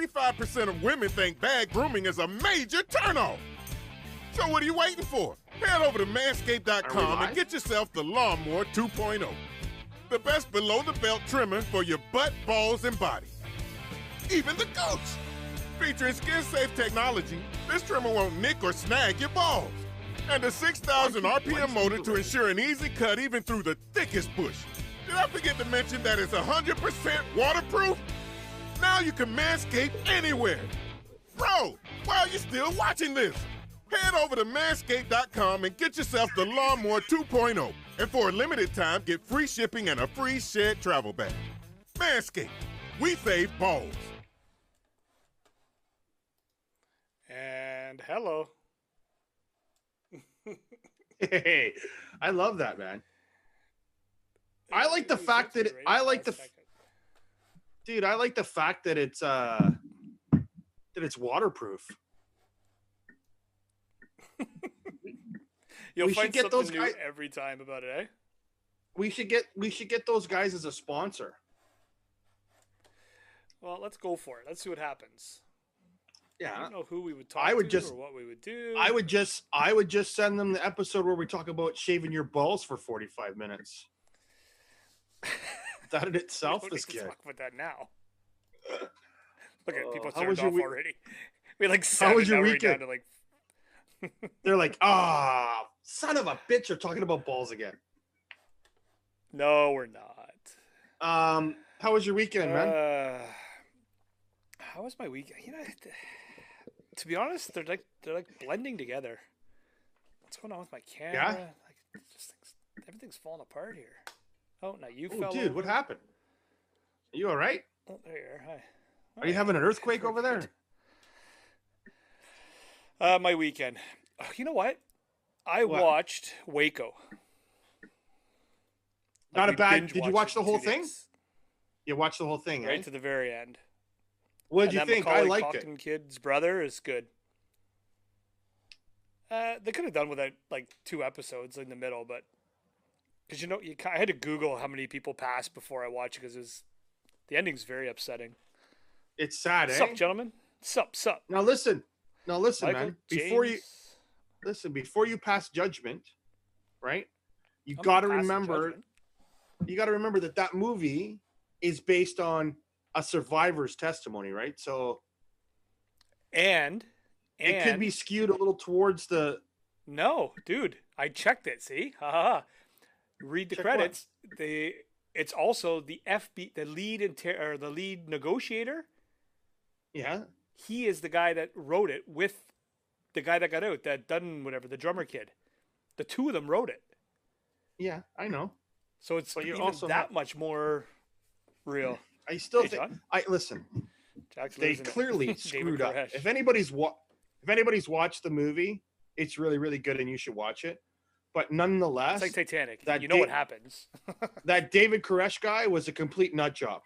85% of women think bad grooming is a major turnoff. So what are you waiting for? Head over to manscaped.com and get yourself the Lawnmower 2.0. The best below-the-belt trimmer for your butt, balls, and body. Even the goats. Featuring skin-safe technology, this trimmer won't nick or snag your balls. And a 6,000 RPM motor to ensure an easy cut even through the thickest bush. Did I forget to mention that it's 100% waterproof? Now you can manscape anywhere. Bro, why are you still watching this? Head over to manscaped.com and get yourself the Lawnmower 2.0. And for a limited time, get free shipping and a free shed travel bag. Manscaped, we save balls. And hello. Hey, I love that, man. I like the fact that I like the fact that it's waterproof. You'll we find should get something those new guys every time about it, eh? We should get those guys as a sponsor. Well, let's go for it. Let's see what happens. Yeah. I don't know who we would talk or what we would do. I would just send them the episode where we talk about shaving your balls for 45 minutes. That in itself is good. Talk about that now. Look at people how turned was off your already. We like How was your down weekend? to like They're like, son of a bitch, they're talking about balls again. No, we're not. How was your weekend, man? How was my weekend? You know, to be honest, they're like blending together. What's going on with my camera? Yeah? Like, everything's falling apart here. Oh, now you Oh, fell dude, over. what happened? Are you all right? Oh, there you are. Hi. Are you having an earthquake over there? My weekend. Oh, you know what? I watched Waco. Not a we bad. binge Did you watched watch it the in whole 2 thing? days. You watched the whole thing, Right eh? to the very end. What did you And think? that I Macaulay liked it. Culkin kid's brother is good. They could have done without like 2 episodes in the middle, but because I had to Google how many people passed before I watched it because the ending's very upsetting. It's sad, eh? Sup, gentlemen? Sup? Now listen, Michael, man. James? Before you pass judgment, right? You I'm got to passing remember. judgment. You got to remember that movie is based on a survivor's testimony, right? So And it could be skewed a little towards the. No, dude, I checked it. See, read the Check credits. It's also the the lead negotiator. Yeah. He is the guy that wrote it with the guy that got out, that Dunn, whatever, the drummer kid. The 2 of them wrote it. Yeah, I know. So it's But you even also that much more real. I still Hey, think. John. Listen. Jack's They losing it. clearly David screwed up. Koresh. If anybody's watched the movie, it's really, really good, and you should watch it. But nonetheless, It's like Titanic. that You know what happens. that David Koresh guy was a complete nut job.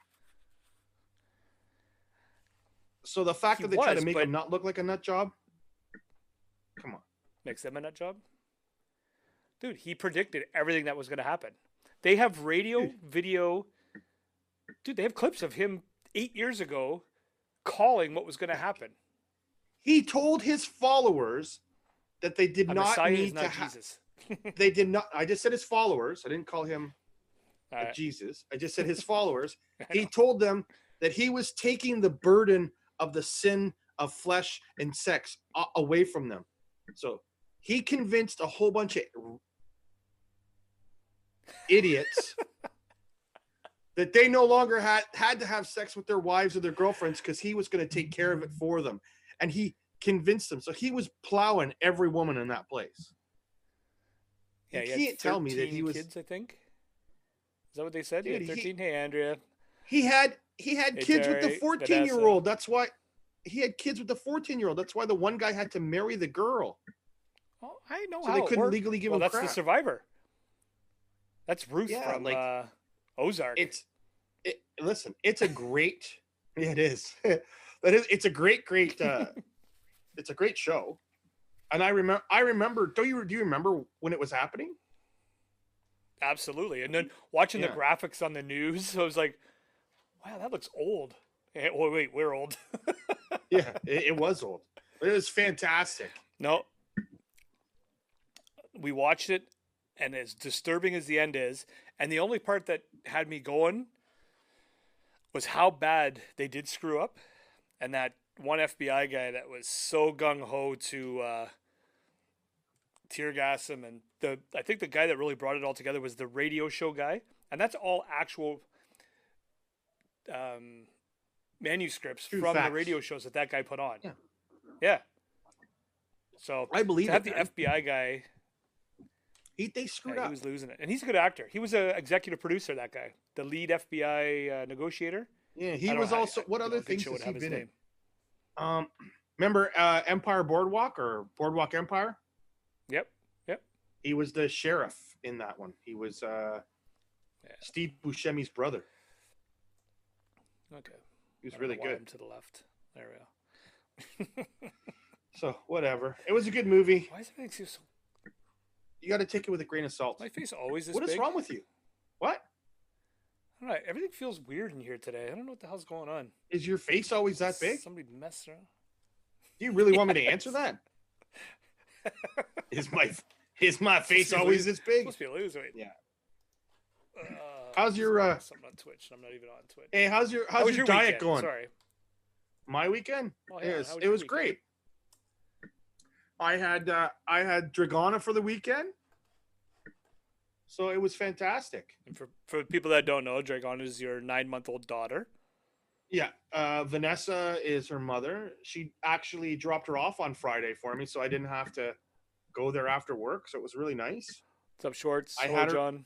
So the fact He that they try to was, make but- him not look like a nut job, come on. Makes them a nut job. Dude, he predicted everything that was going to happen. They have video. Dude, they have clips of him 8 years ago calling what was going to happen. He told his followers that they did A not Messiah is need to not have. Jesus. They did not. I just said his followers. I didn't call him Uh, Jesus. I just said his followers. I He know. told them that he was taking the burden of the sin of flesh and sex away from them. So he convinced a whole bunch of idiots that they no longer had to have sex with their wives or their girlfriends because he was going to take care of it for them. And he convinced them. So he was plowing every woman in that place. Yeah, You he had can't tell me that 13 he was. kids, I think. Is that what they said? Dude, he had 13. Hey, Andrea. He had Hey, kids with the Terry, 14-year-old. That's why he had kids with the 14-year-old. That's why the one guy had to marry the girl. Oh, I know So how they it couldn't worked. legally give well, him that's crap. the survivor. That's Ruth Yeah, from like, Ozark. Listen, it's a great. Yeah, it is. It's a great. It's a great show. And I remember. Do you remember when it was happening? Absolutely. And then watching Yeah. the graphics on the news, I was like, wow, that looks old. Oh, wait, we're old. Yeah, it was old. It was fantastic. No. We watched it, and as disturbing as the end is, and the only part that had me going was how bad they did screw up, and that one FBI guy that was so gung ho to tear gas him, and I think the guy that really brought it all together was the radio show guy, and that's all actual manuscripts True from facts. the radio shows that guy put on. Yeah. Yeah. So I believe to have it, the man. FBI guy, They screwed he up. was losing it, and he's a good actor. He was an executive producer. That guy, the lead FBI negotiator. Yeah, I he don't was know, also. What I other don't think things she has would he have his been in? name. Remember Empire Boardwalk or Boardwalk Empire? Yep. He was the sheriff in that one. He was Steve Buscemi's brother. Okay. He was I don't really know why good. I'm to the left. There we go. So whatever. It was a good movie. Why is everything so? You got to take it with a grain of salt. My face always this What is big? wrong with you? What? I don't know. Everything feels weird in here today. I don't know what the hell's going on. Is your face always that big? Somebody messed around. Do you really want me to answer that? Is my face always this big? Supposed to be a loser. Wait. Yeah. How's your, something on Twitch? I'm not even on Twitch. Hey, how's your How was your diet weekend? going? Sorry. My weekend? Oh, yeah. How was It your was weekend? great. I had Dragana for the weekend. So it was fantastic. And for people that don't know, Dragon is your 9-month-old daughter. Yeah, Vanessa is her mother. She actually dropped her off on Friday for me, so I didn't have to go there after work. So it was really nice. What's up, Shorts? I Hello, had her- John.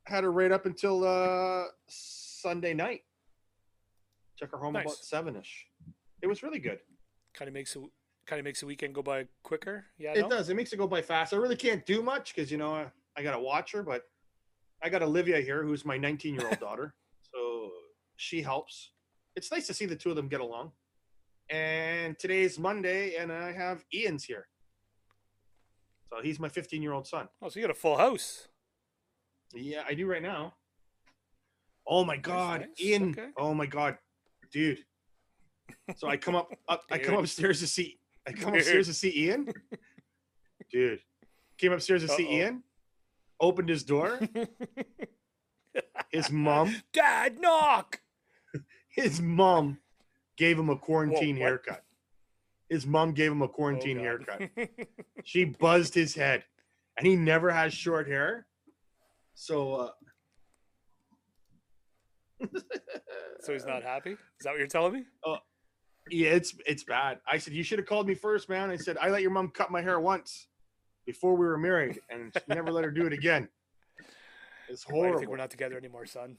Had her right up until Sunday night. Took her home Nice. about 7ish. It was really good. Kind of makes the weekend go by quicker. Yeah, It does. It makes it go by fast. I really can't do much because I got to watch her, but I got Olivia here, who's my 19-year-old daughter, so she helps. It's nice to see the two of them get along. And today's Monday, and I have Ian's here. So he's my 15-year-old son. Oh, so you got a full house. Yeah, I do right now. Oh my God, nice. Ian! Okay. Oh my God, dude. So I come I come Dude. upstairs to see. I come upstairs to see Ian. Dude, came upstairs to see Uh-oh. Ian. Opened his door. His mom. Dad, knock. His mom gave him a quarantine Whoa, what? haircut. His mom gave him a quarantine Oh, God. haircut. She buzzed his head, and he never has short hair. So, So he's not happy? Is that what you're telling me? yeah, it's bad. I said, you should have called me first, man. I said, I let your mom cut my hair once before we were married, and she never let her do it again. It's Why do you horrible. think we're not together anymore, son?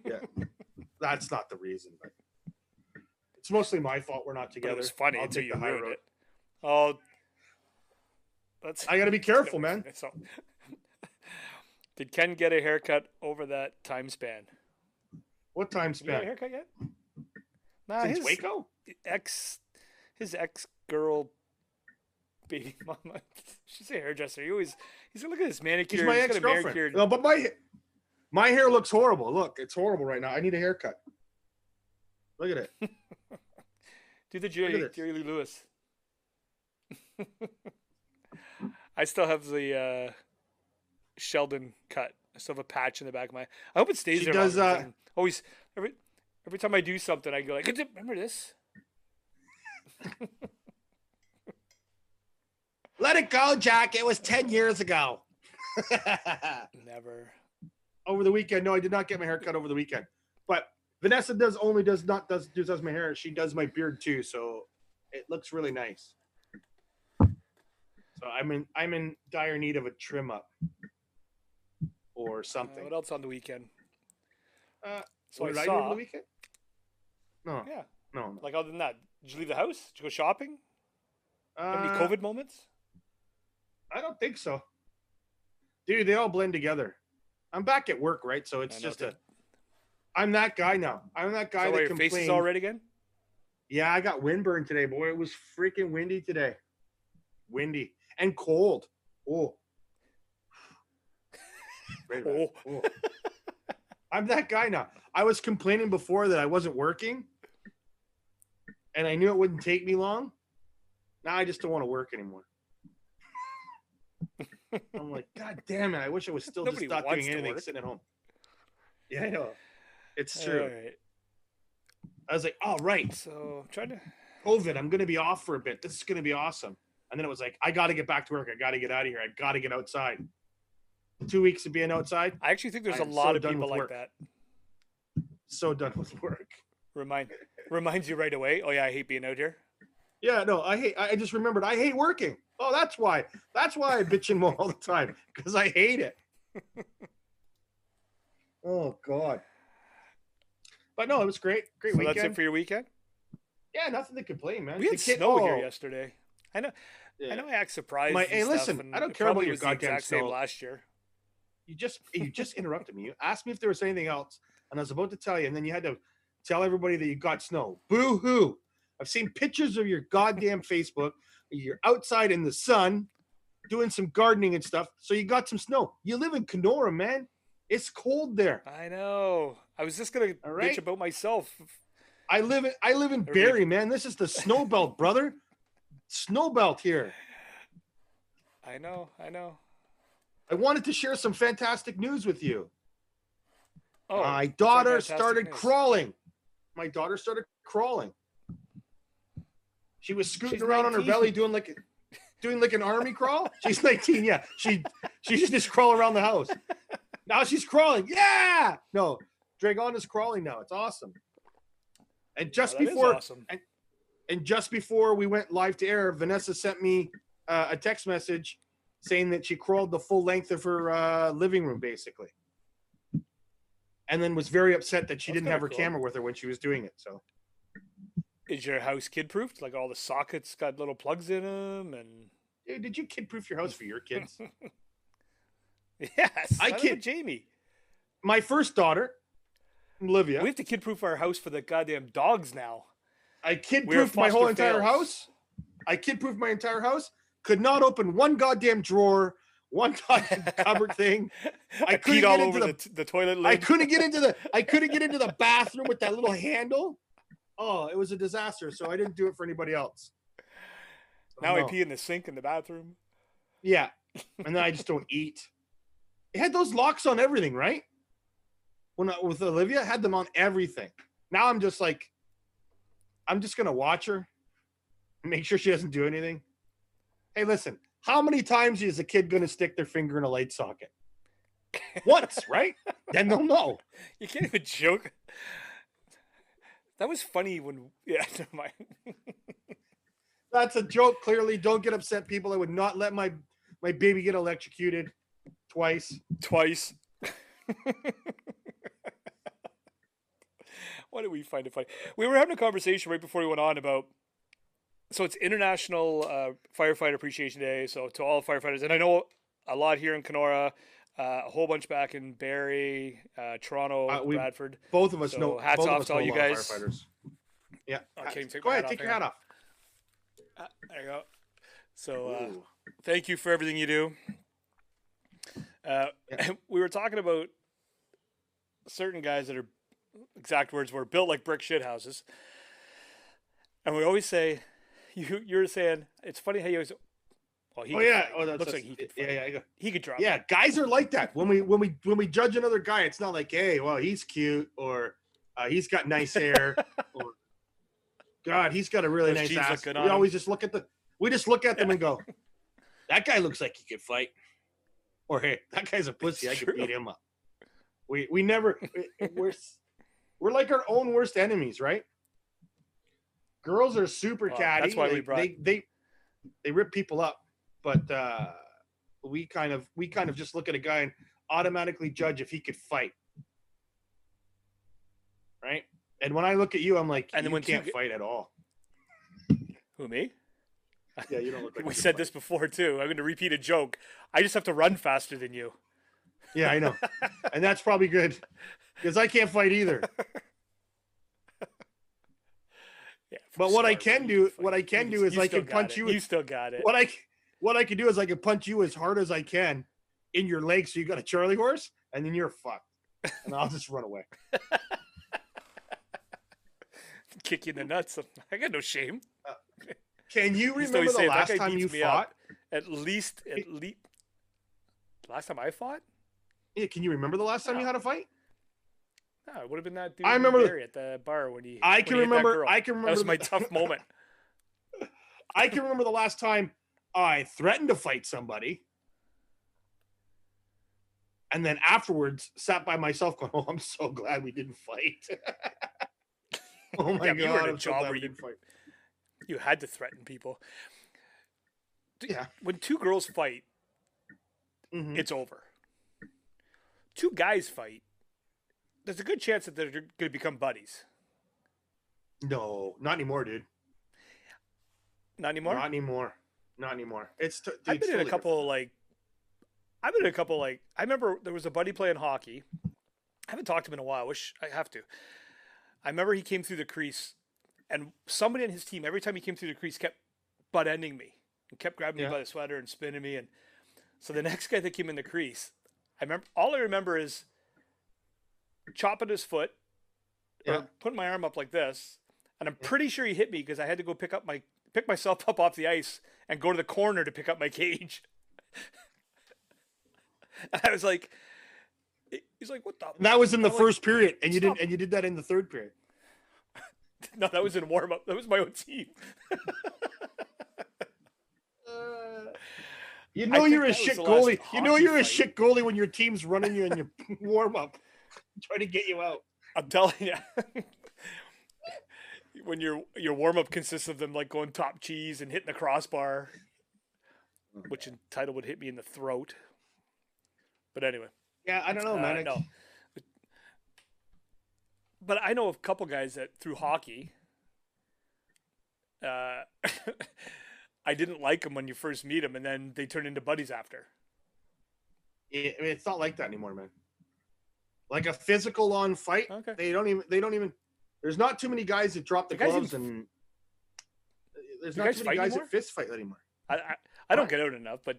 Yeah, that's not the reason, but it's mostly my fault we're not But together. it was funny I'll until take you the high ruined road. it. Oh, that's. I got to be careful, man. So, did Ken get a haircut over that time span? What time Did you get a span? haircut yet? Nah, Since his Waco? ex girl baby mama. She's a hairdresser. He's look at this manicure. She's my got a ex-girlfriend. manicured- No, but my hair looks horrible. Look, it's horrible right now. I need a haircut. Look at it. Do the Look Jerry at this. Lee Lewis. I still have the Sheldon cut. I still have a patch in the back of my. I hope it stays She there. does, longer, 'cause I'm always every time I do something, I go like, "Remember this?" Let it go, Jack. It was 10 years ago. Never. Over the weekend. No, I did not get my hair cut over the weekend. But Vanessa does my hair. She does my beard too, so it looks really nice. So I'm in dire need of a trim up or something. What else on the weekend? So What did I I do over saw. the weekend? No, Yeah. no. Like other than that, did you leave the house? Did you go shopping? Have any Uh, COVID moments? I don't think so. Dude, they all blend together. I'm back at work, right? So it's I know, just I'm that guy now. I'm that guy So why that your face is complained. all red again? Yeah, I got windburn today, boy. It was freaking windy today. Windy and cold. Oh. Very bad. Oh. Oh. I'm that guy now. I was complaining before that I wasn't working, and I knew it wouldn't take me long. Now I just don't want to work anymore. I'm like, God damn it! I wish I was still just not doing anything, sitting at home. Yeah, I know. It's true. All right. I was like, oh, right. So I'm trying to. COVID, I'm going to be off for a bit. This is going to be awesome. And then it was like, I got to get back to work. I got to get out of here. I got to get outside. 2 weeks of being outside. I actually think there's a lot of people like that. So done with work. Reminds you right away. Oh yeah, I hate being out here. Yeah, no, I just remembered I hate working. Oh, that's why I bitch and moan all the time, because I hate it. Oh God. But no, it was great. Great so weekend. That's it for your weekend? Yeah, nothing to complain, man. We had snow here yesterday. I know. Yeah. I know I act surprised. Hey, listen, I don't care about your goddamn snow. Last year. You just interrupted me. You asked me if there was anything else, and I was about to tell you, and then you had to tell everybody that you got snow. Boo hoo! I've seen pictures of your goddamn Facebook. You're outside in the sun, doing some gardening and stuff. So you got some snow. You live in Kenora, man. It's cold there. I know. I was just gonna bitch about myself. I live in Barrie, man. This is the snow belt, brother. Snow belt here. I know. I wanted to share some fantastic news with you. Oh, my daughter started crawling. My daughter started crawling. She was scooting around on her belly doing like an army crawl. She's 19, yeah. She just crawl around the house. Now she's crawling. Yeah. No, Dragon is crawling now. It's awesome. And just and just before we went live to air, Vanessa sent me a text message saying that she crawled the full length of her living room, basically. And then was very upset that she didn't have her camera with her when she was doing it. So, is your house kid-proofed? Like all the sockets got little plugs in them, and dude, did you kid-proof your house for your kids? Yes, I kid Jamie. My first daughter, Olivia. We have to kid-proof our house for the goddamn dogs now. I kid-proofed my whole entire house. I kid-proofed my entire house. Could not open one goddamn drawer, one goddamn cupboard thing. I couldn't get into the toilet lid. I couldn't get into the bathroom with that little handle. Oh, it was a disaster. So I didn't do it for anybody else. Now I pee in the sink in the bathroom. Yeah, and then I just don't eat. It had those locks on everything, right? With Olivia, it had them on everything. Now I'm just like, I'm just gonna watch her, make sure she doesn't do anything. Hey, listen, how many times is a kid gonna stick their finger in a light socket? Once, right? Then they'll know. You can't even joke. That was funny when, yeah, never mind. That's a joke. Clearly, don't get upset, people. I would not let my baby get electrocuted twice. Why did we find it funny? We were having a conversation right before we went on about, so it's International Firefighter Appreciation Day. So to all firefighters, and I know a lot here in Kenora, a whole bunch back in Barrie, Toronto, Bradford. Both of us so know. Hats off to all you guys. Firefighters. Yeah. Go ahead, take your hat off. There you go. So thank you for everything you do. We were talking about certain guys that are, exact words were, built like brick shit houses. And we always say, you're saying, it's funny how you always, looks like he could fight. He could drop. Yeah, guys are like that. When we judge another guy, it's not like, hey, well, he's cute, or he's got nice hair, or God, he's got a really nice ass. We always just look at them and go, that guy looks like he could fight. Or hey, that guy's a pussy. I could beat him up. We never we're like our own worst enemies, right? Girls are super catty. That's why they rip people up, but we kind of just look at a guy and automatically judge if he could fight, right? And when I look at you, I'm like, and you can't fight at all. Who, me? Yeah, you don't look like we said this before too. I'm going to repeat a joke. I just have to run faster than you. Yeah, I know, and that's probably good because I can't fight either. Yeah, but what I can do is I can punch you. You still got it. What I can do is I can punch you as hard as I can in your legs, so you got a Charlie horse, and then you're fucked, and I'll just run away. kick you in the nuts. I got no shame. Can you Used to remember always the say, if that last guy time beats you me fought? up, at least. Last time I fought? Yeah, can you remember the last time No. you had a fight? No, it would have been that dude I remember Barry at the bar when he. I when can he hit that remember. girl. I can remember. That was my the- tough moment. I can remember the last time I threatened to fight somebody, and then afterwards sat by myself going, "Oh, I'm so glad we didn't fight." Oh my Yeah, but you were in god, a I'm so job glad where we you- didn't fight. You had to threaten people. Yeah. When two girls fight, Mhm. it's over. Two guys fight, there's a good chance that they're going to become buddies. No, not anymore, dude. Not anymore. Not anymore. Not anymore. It's dude, I've been in a totally couple different. like. I've been in a couple like. I remember there was a buddy playing hockey. I haven't talked to him in a while. I wish I have to. I remember he came through the crease, and somebody on his team every time he came through the crease kept butt ending me and kept grabbing Yeah. me by the sweater and spinning me. And so the next guy that came in the crease, all I remember is chopping his foot, Yeah. or putting my arm up like this, and I'm pretty sure he hit me because I had to go pick myself up off the ice and go to the corner to pick up my cage. And I was like, he's like, what the? And that was in the I'm like, first period, and you stop. didn't, and you did that in the third period. No, that was in warm up. That was my own team. You know think you're a that was shit the last goalie. You know hockey you're a fight. shit goalie when your team's running you in your warm up, trying to get you out. I'm telling you. When your warm up consists of them like going top cheese and hitting the crossbar, which in title would hit me in the throat. But anyway, Yeah, I don't know, man. no. But I know a couple guys that through hockey, I didn't like them when you first meet them, and then they turn into buddies after. It's not like that anymore, man. Like a physical on fight, Okay. they don't even. There's not too many guys that drop the The guys gloves, even- and there's Do not guys too many fight guys anymore? that fist fight anymore. I don't get out enough, but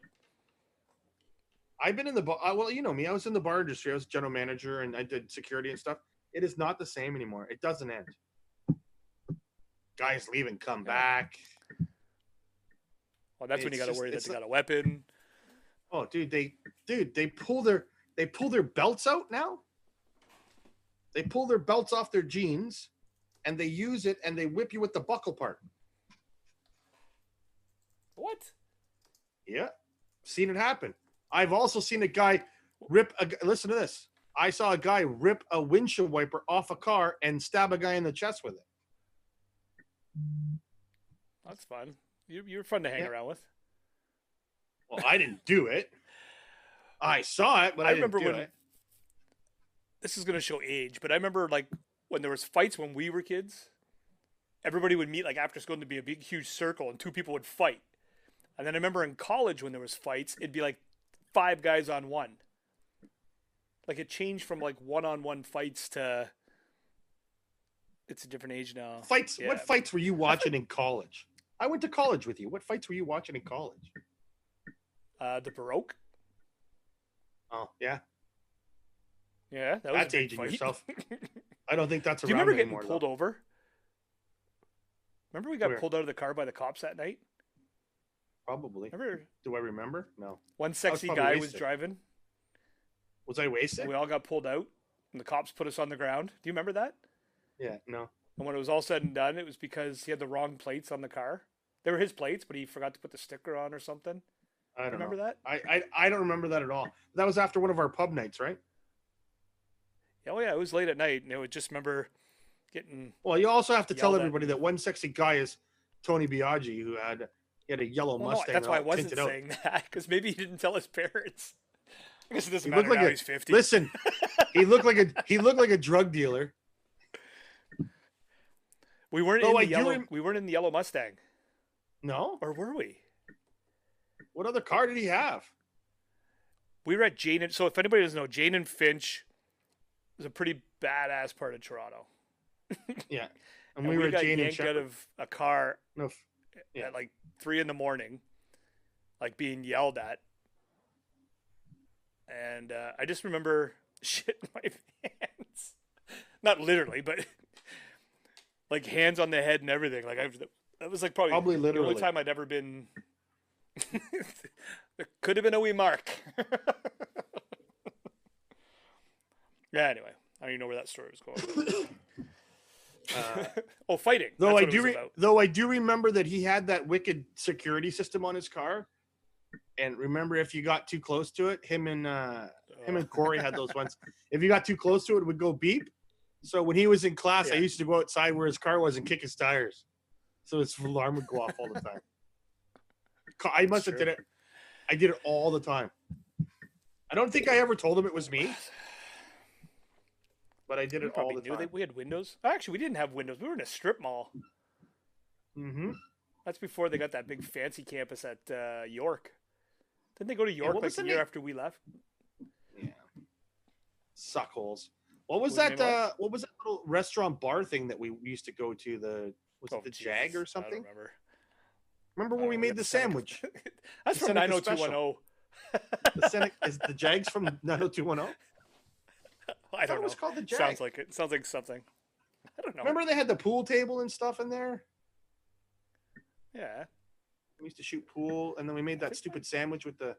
I've been in the bar. Well, you know me. I was in the bar industry. I was general manager, and I did security and stuff. It is not the same anymore. It doesn't end. Guys leave and come back. well, that's when you It's got to just- worry that it's they like- got a weapon. Oh, dude, they pull their belts out now. They pull their belts off their jeans, and they use it, and they whip you with the buckle part. What? Yeah, seen it happen. I've also seen a guy rip listen to this. I saw a guy rip a windshield wiper off a car and stab a guy in the chest with it. That's fun. You're fun to hang Yeah. around with. Well, I didn't do it. I saw it, but I, remember didn't do when it. this is going to show age, but I remember like when there was fights when we were kids, everybody would meet like after school and there'd be a big huge circle and two people would fight. And then I remember in college when there was fights, it'd be like 5 guys on one. Like it changed from like one-on-one fights to it's a different age now. Fights. Yeah. What fights were you watching in college? I went to college with you. What fights were you watching in college? The Baroque. Oh, yeah. Yeah, that was That's a big aging fight. yourself. I don't think that's Do you around remember getting anymore. pulled though. over? Remember we got Where? pulled out of the car by the cops that night? Probably. Remember Do I remember? No. one sexy probably guy was wasted. driving Was I wasted? and we all got pulled out and the cops put us on the ground. Do you remember that? Yeah, no. And when it was all said and done, it was because he had the wrong plates on the car. They were his plates, but he forgot to put the sticker on or something. I don't Remember know. that? I don't remember that at all. That was after one of our pub nights, right? Oh yeah, it was late at night, and I would just remember getting. Well, you also have to tell Yelled at. everybody that one sexy guy is Tony Biaggi, who had a yellow Well, no, Mustang. that's why I all wasn't tinted out. saying that because maybe he didn't tell his parents. I guess it doesn't He matter looked like now. a- He's 50. Listen, he looked like a drug dealer. we weren't Oh, in I the do yellow. rem- We weren't in the yellow Mustang, No, or were we? what other car did he have? We were at Jane and so if anybody doesn't know, Jane and Finch is a pretty badass part of Toronto. Yeah, and And we were at got Jane and yanked out Shepherd. of a car No, yeah. at like 3 a.m, like being yelled at. And I just remember shitting my pants. Not literally, but like hands on the head and everything. Like that was like probably the literally. only time I'd ever been. It could have been a wee mark. Yeah. Anyway, I don't even know where that story was going. Oh, fighting. Though That's I what it was do, about. though I do remember that he had that wicked security system on his car. And remember, if you got too close to it, him and Corey had those ones. If you got too close to it, it would go beep. So when he was in class, I Yeah. used to go outside where his car was and kick his tires, so his alarm would go off all the time. I must have did it. I did it all the time. I don't think I ever told him it was me, but I did We it all probably the knew time. that we had windows. Actually, we didn't have windows. We were in a strip mall. Mm-hmm. That's before they got that big fancy campus at York. Didn't they go to York what like was the the year name? after we left? Yeah. Suckholes. What was What was the name that? What was that little restaurant bar thing that we used to go to? Was it the Jesus, Jag or I something? don't remember. Remember when we got made the Seneca- sandwich? That's The from Seneca 90210. The Seneca, is the Jags from 90210? I thought don't it know. was called the Jag. Sounds like it. Sounds like something. I don't know. Remember they had the pool table and stuff in there? Yeah. We used to shoot pool, and then we made that stupid sandwich with the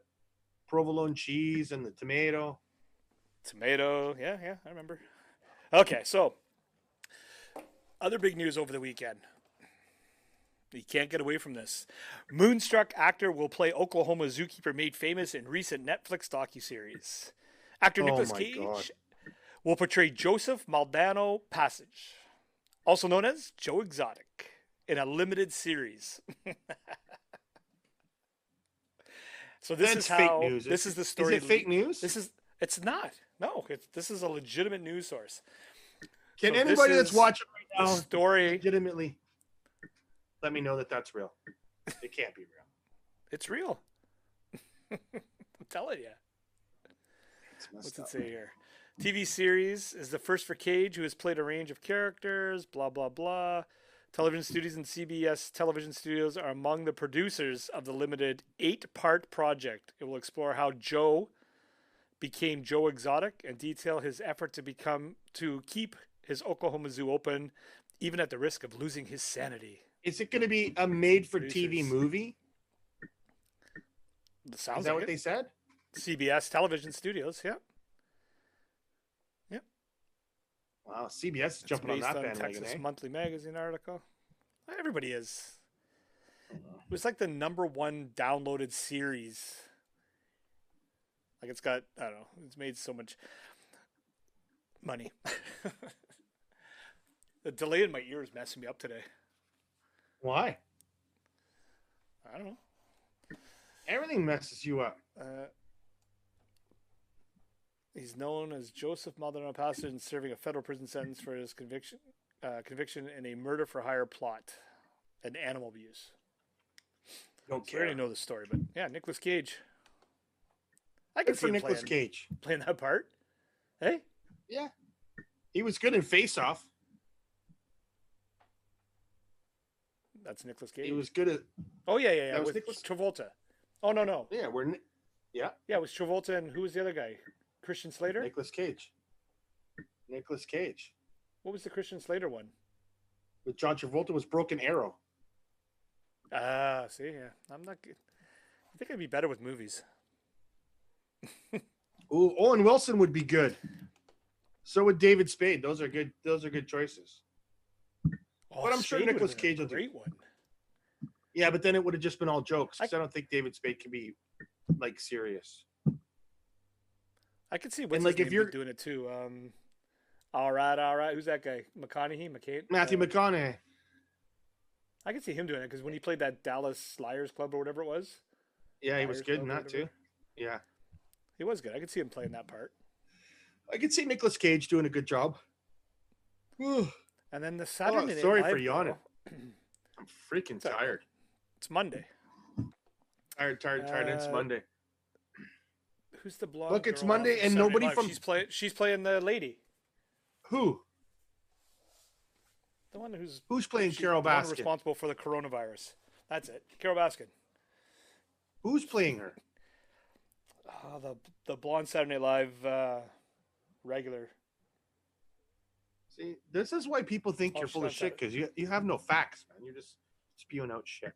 provolone cheese and the tomato. Tomato. Yeah, I remember. Okay, so other big news over the weekend. You can't get away from this. Moonstruck actor will play Oklahoma zookeeper made famous in recent Netflix docuseries. Actor Oh Nicolas my Cage God. will portray Joseph Maldonado Passage, also known as Joe Exotic, in a limited series. So this That's is fake how news. this is the story. Is it fake news? It's not. No, this is a legitimate news source. Can so anybody this that's is watching The right now story. legitimately let me know that that's real? It can't be real. It's real. I'm telling you. It's messed What's it up. say here? TV series is the first for Cage, who has played a range of characters, blah, blah, blah. Television studios and CBS television studios are among the producers of the limited 8-part project. It will explore how Joe became Joe Exotic and detail his effort to keep his Oklahoma Zoo open, even at the risk of losing his sanity. Is it going to be a made-for-TV Producers. movie? Sounds Is that like what it. they said? CBS television studios, yeah. Wow, CBS is It's jumping on based that on bandwagon, Texas eh? Monthly Magazine article. Everybody is. It was like the #1 downloaded series. Like it's got, I don't know, it's made so much money. The delay in my ear is messing me up today. Why? I don't know. Everything messes you up. He's known as Joseph Maldonado Passage and serving a federal prison sentence for his conviction in a murder for hire plot and animal abuse. Don't So I already care. know the story, but yeah, Nicolas Cage. I can Good see for him Nicolas playing, Cage. playing that part. Hey, Yeah. He was good in Face Off. that's Nicolas Cage. He was good at Oh yeah. That was With Nicolas- Travolta. Oh no. yeah, Yeah, it was Travolta and who was the other guy? Christian Slater. Nicolas Cage. Nicolas Cage. What was the Christian Slater one? With John Travolta was Broken Arrow. Ah, see, yeah, I'm not good. I think I'd be better with movies. Ooh, Owen Wilson would be good. So would David Spade. Those are good choices. Oh, But I'm sure Spade would've Nicolas been a Cage will do- great one. Yeah, but then it would have just been all jokes. 'cause I- I don't think David Spade can be like serious. I could see what's like, his if name you're- doing it too. All right. Who's that guy? McConaughey. Matthew McConaughey. I could see him doing it because when he played that Dallas Liars Club or whatever it was, Yeah, he was Liars good in Club or that too. whatever. Yeah. he was good. I could see him playing that part. I could see Nicolas Cage doing a good job. Whew. And then the Saturday Night sorry Live for yawning. girl- I'm freaking It's all right. tired. It's Monday. Tired. It's Monday. Who's the blonde? Look, it's girl Monday off and Saturday nobody Live? from- She's playing the lady, Who? the one who's Who's playing she's Carol the one Baskin? responsible for the coronavirus. That's it, Carol Baskin. Who's playing her? The blonde Saturday Night Live regular. See, this is why people think Oh, you're full of Snapchat. shit because you have no facts, man. You're just spewing out shit.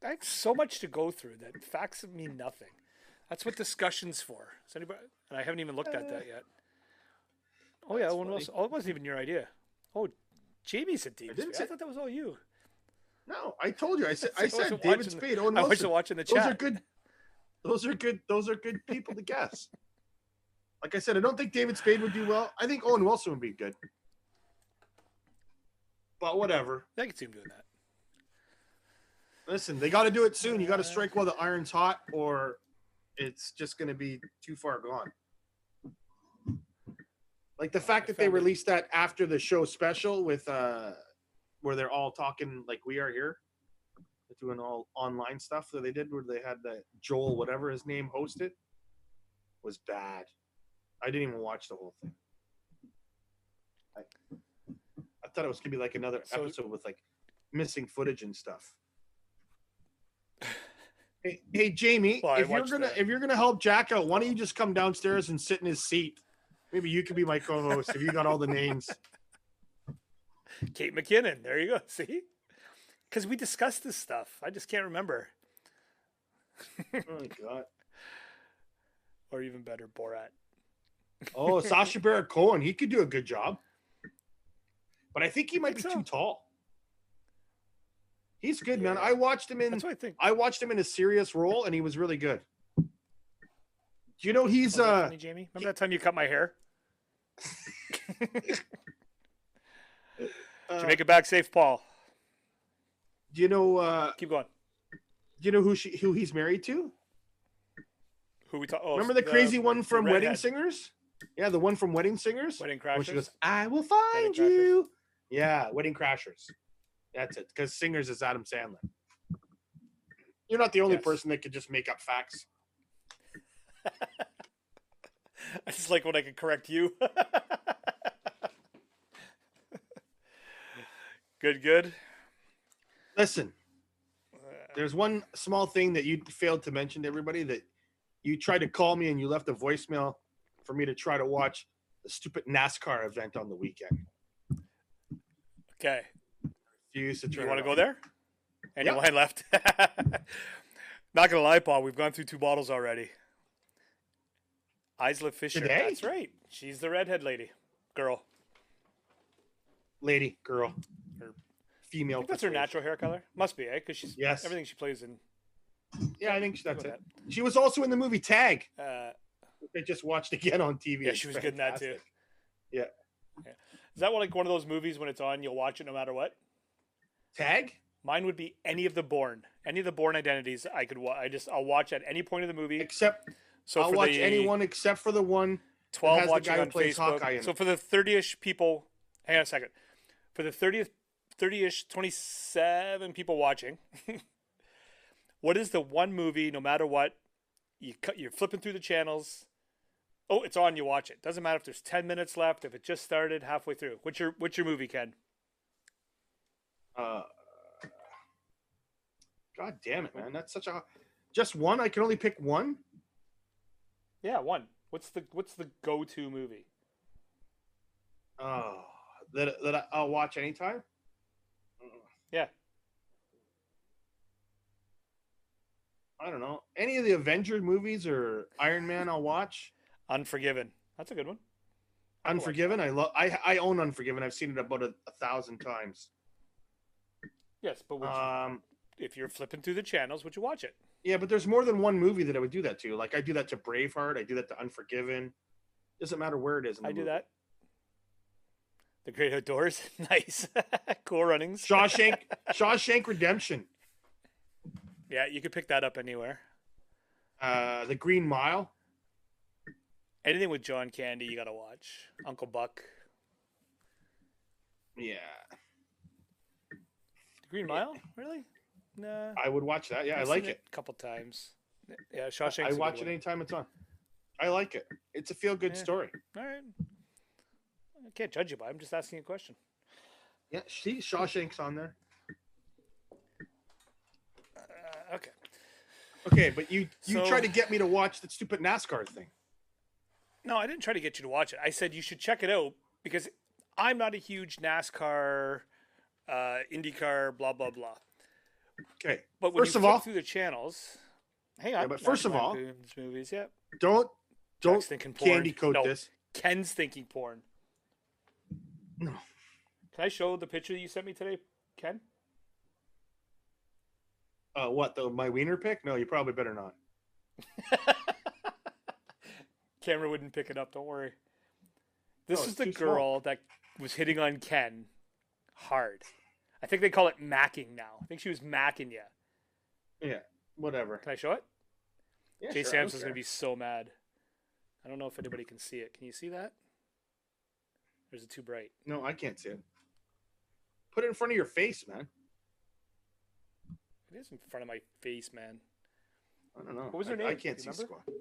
I have so much to go through that facts mean nothing. That's what discussion's for. Is anybody? And I haven't even looked at that yet. Oh yeah, That's Owen Wilson. Oh, it wasn't even your idea. Oh, Jamie said David didn't Spade. I say- thought that was all you. No, I told you. I said wasn't David watching- Spade. Owen I Wilson. wasn't watching the Those are chat. good. Those are good. Those are good people to guess. Like I said, I don't think David Spade would do well. I think Owen Wilson would be good. But whatever. I can see him doing that. Listen, they got to do it soon. You got to strike while the iron's hot, or it's just going to be too far gone. Like the fact that they found it. released that after the show special with where they're all talking like we are here, doing all online stuff that they did, where they had the Joel whatever his name hosted, was bad. I didn't even watch the whole thing. I thought it was gonna be like another So- episode with like missing footage and stuff. Hey Jamie, Well, I if watched the- you're gonna help Jack out, why don't you just come downstairs and sit in his seat? Maybe you could be my co-host if you got all the names. Kate McKinnon. There you go. See? Because we discussed this stuff. I just can't remember. Oh my god. Or even better, Borat. Oh, Sacha Baron Cohen, he could do a good job. But I think he might be think so. too tall. He's good, man. Yeah. I watched him in That's what I think. I watched him in a serious role and he was really good. Do you know he's Was that funny, Jamie? Remember that time you cut my hair? Did you make it back safe, Paul? do you know Keep going. who he's married to? Who we talk? Oh, Remember the crazy one from Wedding redhead. Singers? Yeah, the one from Wedding Singers. Wedding When Crashers. she goes, I will find Wedding Crashers? you. Yeah, Wedding Crashers. That's it. Because Singers is Adam Sandler. You're not the only Yes. person that could just make up facts. I just like when I can correct you. Good. Listen, there's one small thing that you failed to mention to everybody, that you tried to call me and you left a voicemail for me to try to watch the stupid NASCAR event on the weekend. Okay. You used to Do turn you want to it go on. there? Any Yep. wine left? Not gonna lie, Paul. We've gone through 2 bottles already. Isla Fisher. Today? That's right. She's the redhead lady, girl. Lady, girl, Her- female. That's her persuasion. natural hair color. Must be, eh? Because she's Yes. everything she plays in. Yeah, I think that's Go it. with She was also in the movie Tag. that. I just watched again on TV. Yeah, It's she was good in that too. fantastic. Yeah. Is that like one of those movies when it's on, you'll watch it no matter what? Tag? Mine would be any of the Bourne identities. I could. I'll watch at any point of the movie. Except So I'll for watch the anyone except for the one. 12 has the watching guy who on plays Facebook. Hawkeye in So it. for the 30ish people, hang on a second. For the 30ish, 27 people watching, what is the one movie? No matter what, you're flipping through the channels. Oh, it's on. You watch it. Doesn't matter if there's 10 minutes left. If it just started halfway through. What's your movie, Ken? God damn it, man! That's such a just one. I can only pick one. Yeah, one. What's the go-to movie? Oh, that I'll watch anytime. Yeah. I don't know. Any of the Avenger movies or Iron Man, I'll watch. Unforgiven. That's a good one. I can watch Unforgiven, I own Unforgiven. I've seen it about 1,000 times. Yes, but if you're flipping through the channels, would you watch it? Yeah, but there's more than one movie that I would do that to. Like I do that to Braveheart. I do that to Unforgiven. Doesn't matter where it is. In the I do movie. that. The Great Outdoors. Nice. Cool runnings. Shawshank Redemption. Yeah, you could pick that up anywhere. The Green Mile. Anything with John Candy, you got to watch. Uncle Buck. Yeah, The Green Mile? Really? Nah. I would watch that. Yeah, I I've like seen it. a couple times. Yeah, Shawshank. I watch it anytime it's on. I like it. It's a feel-good Yeah. story. All right. I can't judge you by it. I'm just asking a question. Yeah, see, Shawshank's on there. Okay. Okay, but you So- tried to get me to watch that stupid NASCAR thing. No, I didn't try to get you to watch it. I said you should check it out because I'm not a huge NASCAR, IndyCar, blah blah blah. Okay. But when First you of flip all, through the channels, hang on. but first of all, movies, yeah. don't Jack's thinking porn. candy coat No, this. Ken's thinking porn. No. Can I show the picture that you sent me today, Ken? What, my wiener pic? No, you probably better not. Camera wouldn't pick it up. Don't worry. This No, is the too girl that was hitting on Ken hard. I think they call it macking now. I think she was macking you. Yeah, whatever. Can I show it? Yeah, Jay sure, Samson's going to be so mad. I don't know if anybody can see it. Can you see that? Or is it too bright? No, I can't see it. Put it in front of your face, man. It is in front of my face, man. I don't know. What was her name? I can't Do see you remember? squat.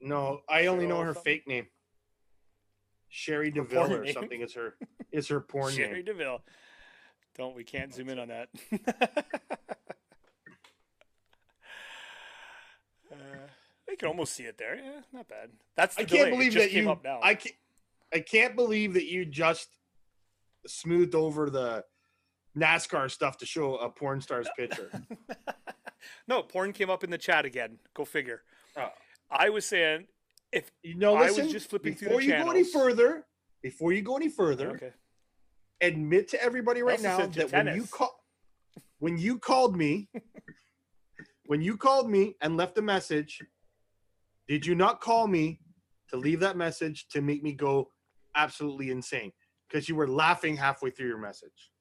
No, I only know Cheryl her something? fake name. Sherry Her DeVille porn or name? something is her porn Sherry name. DeVille. We can't zoom in on that. You can almost see it there. Yeah, not bad. That's the I can't delay. believe it just that came you. up now. I can't believe that you just smoothed over the NASCAR stuff to show a porn star's picture. No, porn came up in the chat again. Go figure. Oh. I was saying if You know, I was listen. just flipping through before the you go any channels- further, okay, admit to everybody right also now said that tennis. when you called me, when you called me and left a message, did you not call me to leave that message to make me go absolutely insane? Because you were laughing halfway through your message.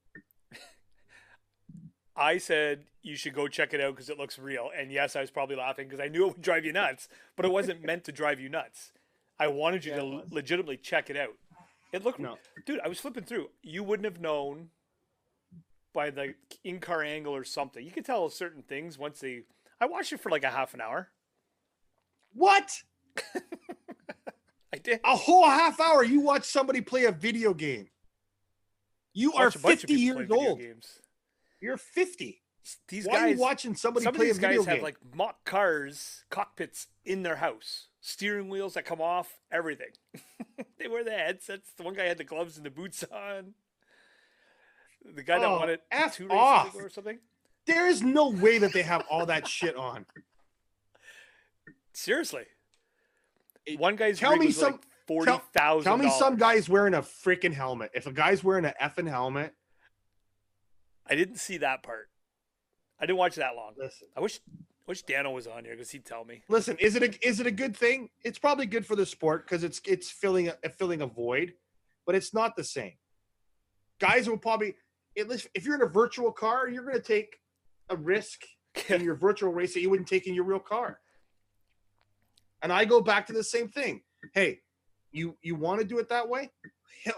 I said you should go check it out because it looks real. And yes, I was probably laughing because I knew it would drive you nuts, but it wasn't meant to drive you nuts. I wanted you Yeah, it to was. legitimately check it out. It looked, No. dude. I was flipping through. You wouldn't have known by the in-car angle or something. You could tell certain things once they. I watched it for like a half an hour. What? I did. A whole half hour you watch somebody play a video game. You are Watch a bunch of 50 people play years video old. Games. You're 50. These Why are guys you watching somebody some of play a these video guys have game? like mock cars, cockpits in their house, steering wheels that come off, everything. They wear the headsets. The one guy had the gloves and the boots on. The guy that Oh, won it F 2 off. races ago or something. There is no way that they have all that shit on. Seriously, It- one guy's tell rig me was some- like $40,000. Tell me some guy's wearing a freaking helmet. If a guy's wearing an effing helmet, I didn't see that part. I didn't watch that long. listen. I wish Dano was on here because he'd tell me. Listen, is it a good thing? It's probably good for the sport because it's filling a void, but it's not the same. Guys will probably, if you're in a virtual car, you're going to take a risk in your virtual race that you wouldn't take in your real car. And I go back to the same thing. Hey, you want to do it that way?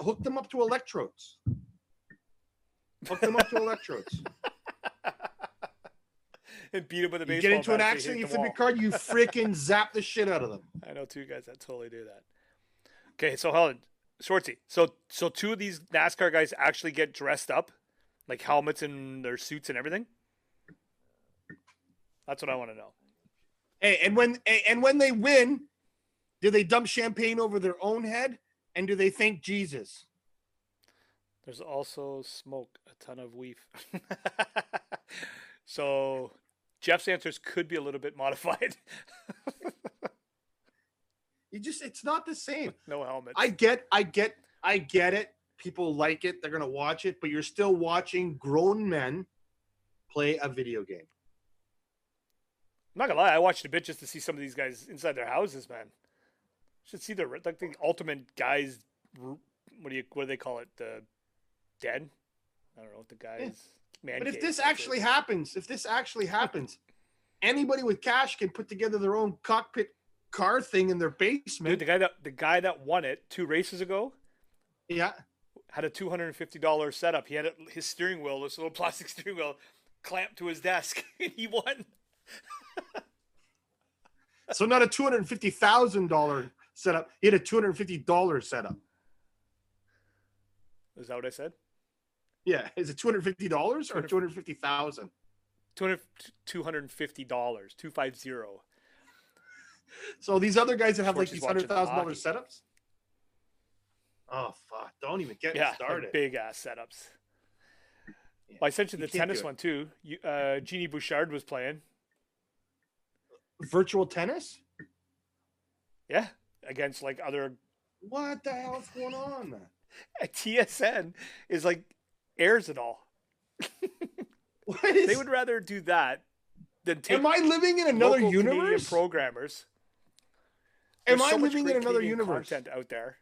Hook them up to electrodes. Hook them up to electrodes. And beat him with a You baseball get into an bat if they accident, hit you the flip your wall. card, you freaking zap the shit out of them. I know two guys that totally do that. Okay, so hold on, Schwartzy. So two of these NASCAR guys actually get dressed up, like helmets and their suits and everything. That's what I want to know. Hey, and when they win, do they dump champagne over their own head? And do they thank Jesus? There's also smoke, a ton of weef. So Jeff's answers could be a little bit modified. It's not the same. No helmets. I get it. People like it. They're going to watch it, but you're still watching grown men play a video game. I'm not gonna lie, I watched a bit just to see some of these guys inside their houses, man. Should see the ultimate guys. What do they call it? The den? I don't know what the guys. Man But if cave, this that's actually it. happens, anybody with cash can put together their own cockpit car thing in their basement. Dude, the guy that won it 2 races ago Yeah. had a $250 setup. He had his steering wheel, this little plastic steering wheel, clamped to his desk, and he won. So not a $250,000 setup. He had a $250 setup. Is that what I said? Yeah. Is it $250 or $250,000? $250, 250. So these other guys that have like Schwartz these is watching $100,000 hockey. setups. Oh fuck! Don't even get me Yeah, started. like big ass setups. Yeah, Well, I sent you you the can't do tennis it. one too. Jeannie Bouchard was playing. Virtual tennis? Yeah, against like other. What the hell's going on, man? TSN is like airs it all. What They is? would rather do that than take Am I living in another local Canadian universe? programmers. Am There's I so much living in great another Canadian universe? content out there.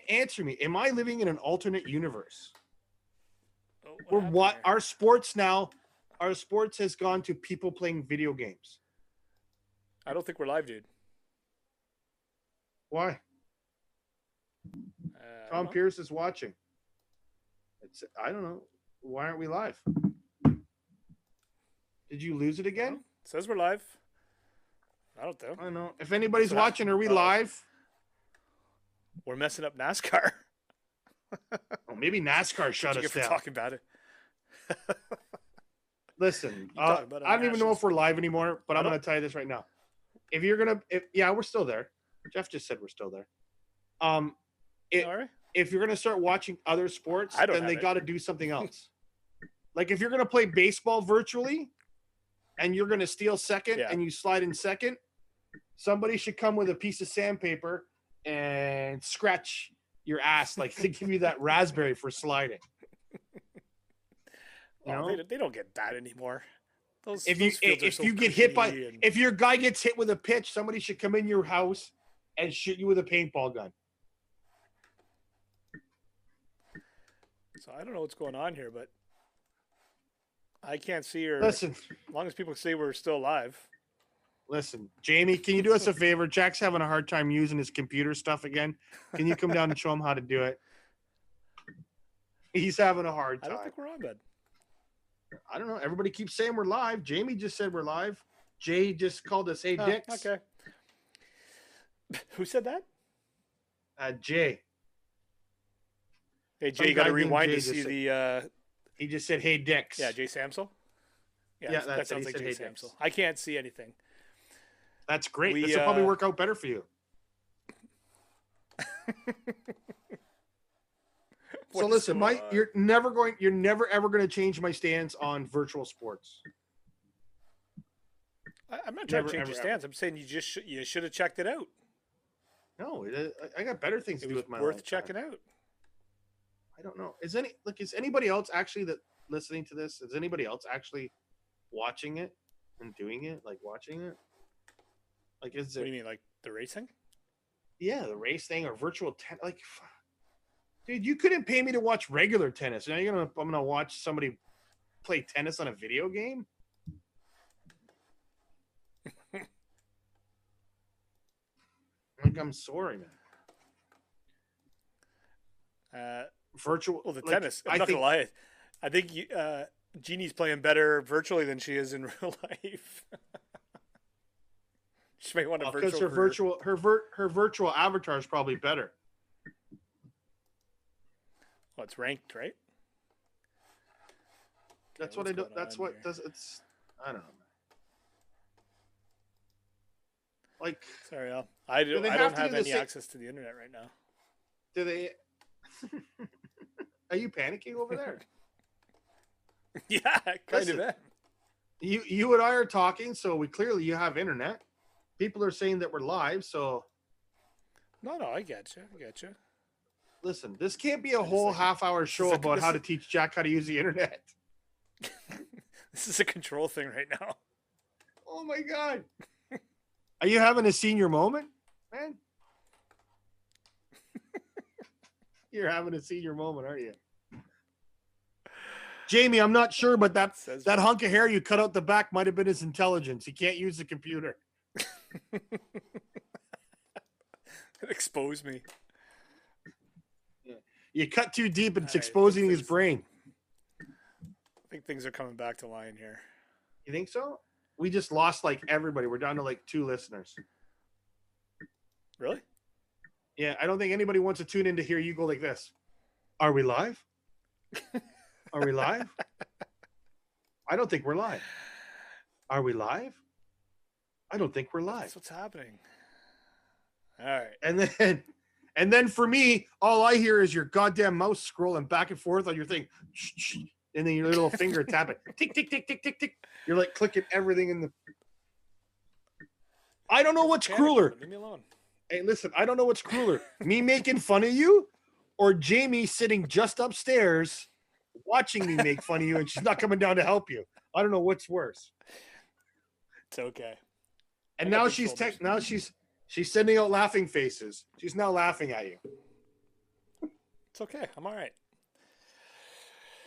Answer me. Am I living in an alternate universe? Oh, Where happened what there? our sports now? Our sports has gone to people playing video games. I don't think we're live, dude. Why? I don't Tom know. Pierce is watching. I don't know. Why aren't we live? Did you lose it I don't again? know. Says we're live. I don't know. I don't know. If anybody's That's what watching, are we happened. live? We're messing up NASCAR. Oh, maybe NASCAR shut What you us get for down. talking about it? Listen, You talking about I don't even know nationals. if we're live anymore, but I'm Hello? going to tell you this right now. Yeah, we're still there. Jeff just said we're still there. It- All right. If you're going to start watching other sports, I don't then have they it. got to do something else. Like if you're going to play baseball virtually and you're going to steal second Yeah. and you slide in second, somebody should come with a piece of sandpaper and scratch your ass like they give you that raspberry for sliding. Well, know? they don't get that anymore. Those If fields are if so you get hit by cushiony and- if your guy gets hit with a pitch, somebody should come in your house and shoot you with a paintball gun. So I don't know what's going on here, but I can't see her. Listen, As long as people say we're still alive. Jamie, can you do us a favor? Jack's having a hard time using his computer stuff again. Can you come down and show him how to do it? He's having a hard I time. don't think we're on, bud. I don't know. Everybody keeps saying we're live. Jamie just said we're live. Jay just called us, hey, Oh, dicks. okay. Who said that? Jay. Hey, Some Jay, you got to guy named rewind Jay to just see said- the. He just said, hey, dicks. Yeah, Jay Samsel. Yeah, that that's it. sounds He like said, Jay "Hey, Dix." Samsel. I can't see anything. That's great. We, This will probably work out better for you. So What's listen, going on? you're never ever going to change my stance on virtual sports. I'm not trying Never, to change ever, your stance. I'm saying you should have checked it out. No, I got better things to It do was with my worth life. checking out. I don't know. Is anybody else actually that listening to this? Is anybody else actually watching it and doing it? Like watching it? Like is What there? do you mean, like the racing? Yeah, the race thing or virtual tennis. Like, dude, you couldn't pay me to watch regular tennis. Now I'm gonna watch somebody play tennis on a video game. Like, I'm sorry, man. Virtual. Well, the like, tennis. I'm I not think, gonna lie. I think Jeannie's playing better virtually than she is in real life. She may want a because virtual. her virtual avatar is probably better. Well, it's ranked, right? That's what's what I do. going That's on what here? does it's. I don't know. Man. Like, Sorry, Al. I they don't have to have do the any same- access to the internet right now. do they? Are you panicking over there? Yeah, kind Listen. of. You and I are talking, so you have internet. People are saying that we're live, so No, I get you. listen. This can't be a just whole like- half-hour show like- about this how is- to teach Jack how to use the internet. This is a control thing right now. Oh my god! Are you having a senior moment, man? You're having a senior moment, aren't you? Jamie, I'm not sure, but that Says hunk of hair you cut out the back might have been his intelligence. He can't use the computer. it exposed me. You cut too deep, and it's All right, exposing this his is- brain. I think things are coming back to line here. You think so? We just lost like everybody. We're down to like 2 listeners. Really? Yeah, I don't think anybody wants to tune in to hear you go like this. Are we live? Are we live? I don't think we're live. Are we live? I don't think we're live. That's what's happening. All right. And then And then for me, all I hear is your goddamn mouse scrolling back and forth on your thing. And then your little finger tapping. Tick, tick, tick, tick, tick, tick. You're like clicking everything in the. I don't know what's crueler. Leave me alone. Hey, listen, I don't know what's crueler. Me making fun of you or Jamie sitting just upstairs watching me make fun of you and she's not coming down to help you. I don't know what's worse. It's okay. And now she's she's sending out laughing faces. She's now laughing at you. It's okay. I'm all right.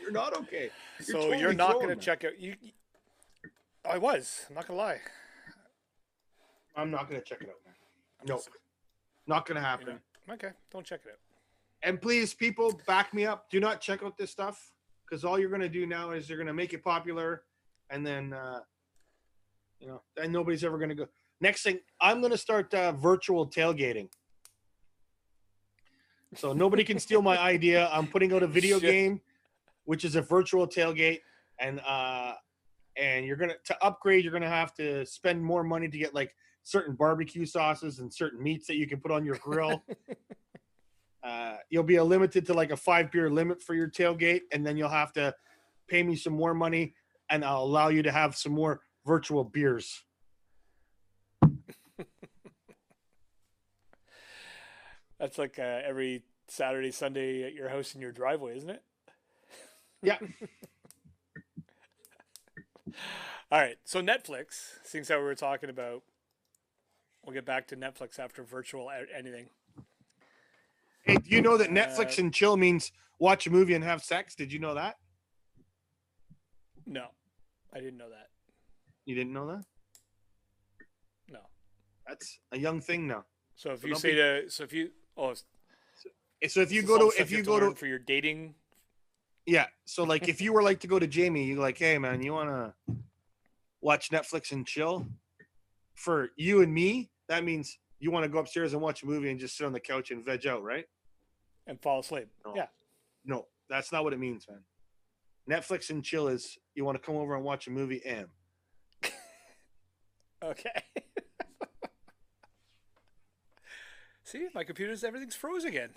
You're not okay. So totally you're not going to trolling, check out. I was. I'm not going to lie. I'm not going to check it out, man. No, not going to happen. Okay, don't check it out. And please, people, back me up. Do not check out this stuff because all you're going to do now is you're going to make it popular, and then and nobody's ever going to go. Next thing, I'm going to start virtual tailgating. So nobody can steal my idea. I'm putting out a video game, which is a virtual tailgate, and you're to upgrade. You're gonna have to spend more money to get like certain barbecue sauces and certain meats that you can put on your grill. You'll be limited to like a 5-beer limit for your tailgate, and then you'll have to pay me some more money, and I'll allow you to have some more virtual beers. That's like every Saturday, Sunday at your house in your driveway, isn't it? Yeah. All right. So Netflix, seeing how we were talking about, we'll get back to Netflix after virtual anything. Hey, do you know that Netflix and chill means watch a movie and have sex? Did you know that? No, I didn't know that. You didn't know that? No. That's a young thing now. So if you say to, so if you go to for your dating. Yeah. So like if you were like to go to Jamie, you're like, hey man, you want to watch Netflix and chill? For you and me, that means you want to go upstairs and watch a movie and just sit on the couch and veg out, right? And fall asleep. No. Yeah. No, that's not what it means, man. Netflix and chill is you want to come over and watch a movie and. Okay. See, my computer's everything's froze again.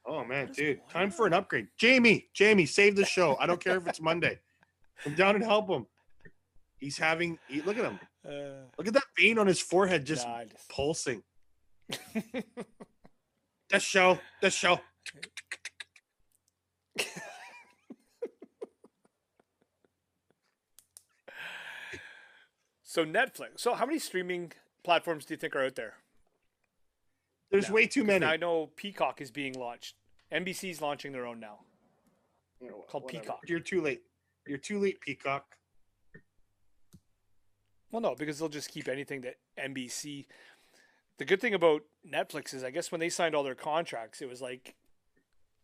Oh man, dude, time for an upgrade. Jamie, save the show. I don't care if it's Monday. Come down and help him. He's having. Look at him. Look at that vein on his forehead, just pulsing. The show. So Netflix. So how many streaming platforms do you think are out there? There's way too many. I know Peacock is being launched. NBC's launching their own now. Called whatever. Peacock. You're too late. You're too late, Peacock. Well, no, because they'll just keep anything that NBC. The good thing about Netflix is, I guess, when they signed all their contracts, it was like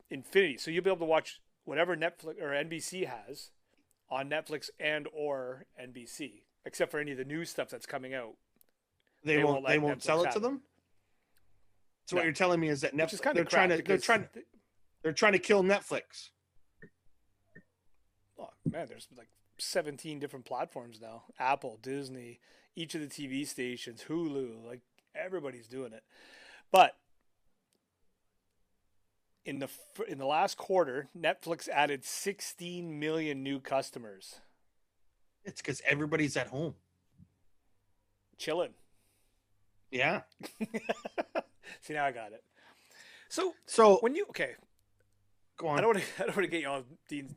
infinity. So you'll be able to watch whatever Netflix or NBC has on Netflix and or NBC, except for any of the new stuff that's coming out. They won't sell it to them. So what you're telling me is that Netflix they're trying to kill Netflix. Oh man, there's like 17 different platforms now. Apple, Disney, each of the TV stations, Hulu, like everybody's doing it. But in the last quarter, Netflix added 16 million new customers. It's because everybody's at home. Chilling. Yeah. See, now I got it. So when you go on. I don't want to get you all, Dean.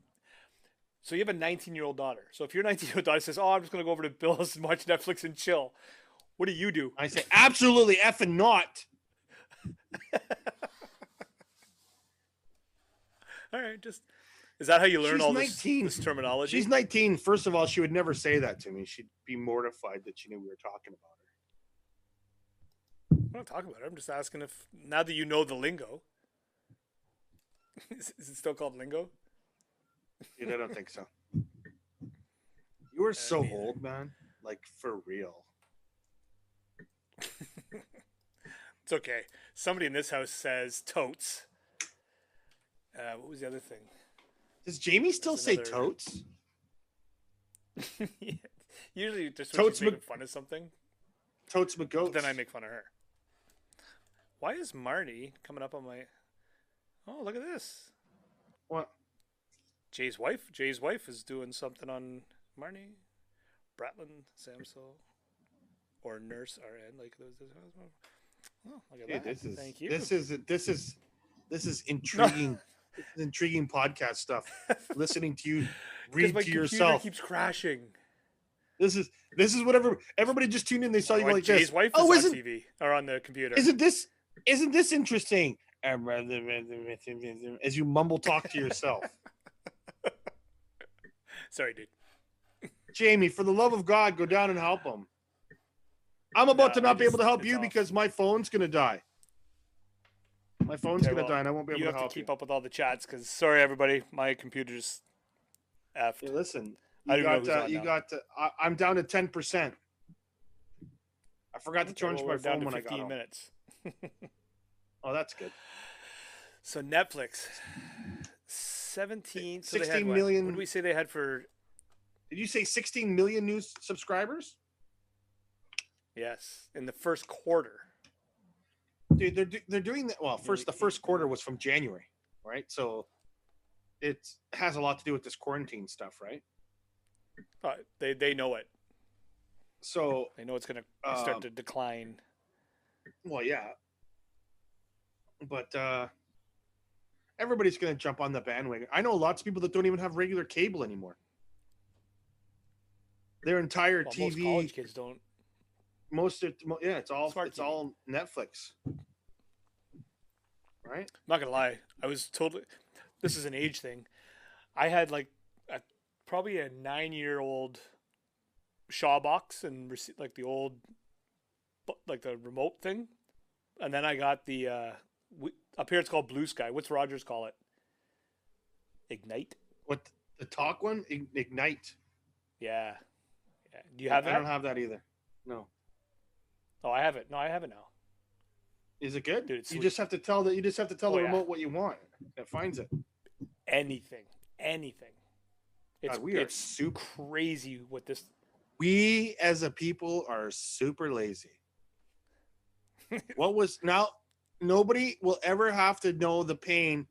So you have a 19-year-old daughter. So if your 19-year-old daughter says, "Oh, I'm just going to go over to Bill's and watch Netflix and chill," what do? I say, absolutely effing not. All right, is that how you learn She's all 19. this terminology? She's 19. First of all, she would never say that to me. She'd be mortified that she knew we were talking about her. I'm not talking about it. I'm just asking if now that you know the lingo, is it still called lingo? Dude, I don't think so. You are so old, man. Like, for real. It's okay. Somebody in this house says totes. What was the other thing? Does Jamie still say totes? Yeah. Usually just when she's making fun of something. Totes McGoats. Then I make fun of her. Why is Marnie coming up on my? Oh, look at this. What? Jay's wife is doing something on Marnie, Bratland, Samso, or Nurse RN. Like those. Oh, look at Dude, that. Thank you. This is intriguing. This is intriguing podcast stuff. Listening to you read my to computer yourself. keeps crashing. This is whatever everybody just tuned in. They saw you go like Jay's this. wife is on TV or on the computer. Isn't this interesting? As you mumble talk to yourself. Sorry, dude. Jamie, for the love of God, go down and help him. I'm about to not be able to help you because my phone's gonna die. My phone's gonna die, and I won't be able to help you. You have to keep up with all the chats because sorry, everybody, my computer's effed. Hey, listen, I'm down to 10%. I forgot to charge my phone when I got 15 home. minutes. Oh, that's good. So Netflix, 17. So 16 what? million. What did we say they had for? Did you say 16 million new subscribers? Yes, in the first quarter. Dude, they're doing that. Well, the first quarter was from January, right? So it has a lot to do with this quarantine stuff, right? They know it. So they know it's going to start to decline. Well, yeah, but everybody's going to jump on the bandwagon. I know lots of people that don't even have regular cable anymore. Their entire TV. Most college kids don't. It's all Netflix. Right? I'm not gonna lie, I was totally. This is an age thing. I had probably a 9-year-old Shaw box and like the old, like the remote thing, and then I got the up here it's called Blue Sky. What's Rogers call it? Ignite. What, the talk one? Ignite. Yeah. Do you have that? I don't have that either. No. Oh, I have it. No, I have it now. Is it good? Dude, you just have to tell the remote what you want. It finds it. Anything. It's we are super crazy with this. We as a people are super lazy. Nobody will ever have to know the pain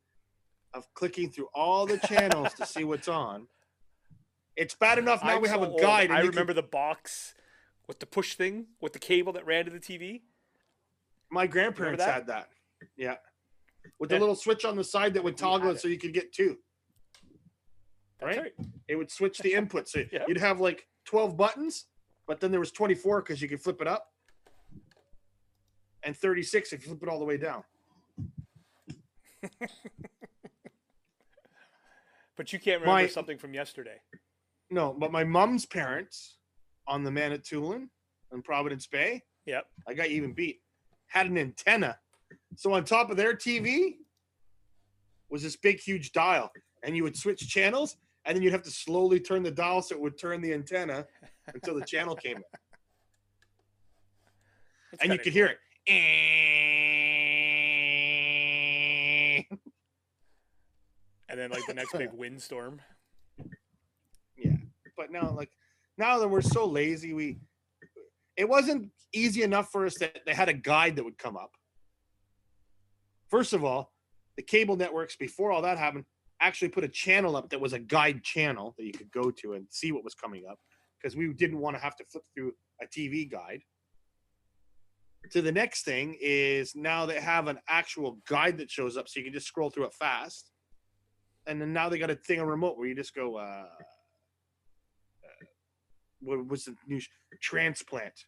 of clicking through all the channels to see what's on. It's bad enough now we have a guide. I remember the box with the push thing with the cable that ran to the TV. My grandparents had that. Yeah. With the little switch on the side that would toggle it so you could get two. Right? It would switch the input. So you'd have like 12 buttons, but then there was 24 because you could flip it up. And 36 if you flip it all the way down. But you can't remember something from yesterday. No, but my mom's parents on the Manitoulin in Providence Bay. Yep. I got you even beat. Had an antenna. So on top of their TV was this big, huge dial. And you would switch channels, and then you'd have to slowly turn the dial so it would turn the antenna until the channel came in. And you could hear it. And then like the next big windstorm. Yeah. But now that we're so lazy, it wasn't easy enough for us that they had a guide that would come up. First of all, the cable networks, before all that happened, actually put a channel up that was a guide channel that you could go to and see what was coming up, because we didn't want to have to flip through a TV guide. So the next thing is now they have an actual guide that shows up so you can just scroll through it fast. And then now they got a thing on remote where you just go, what was the new transplant?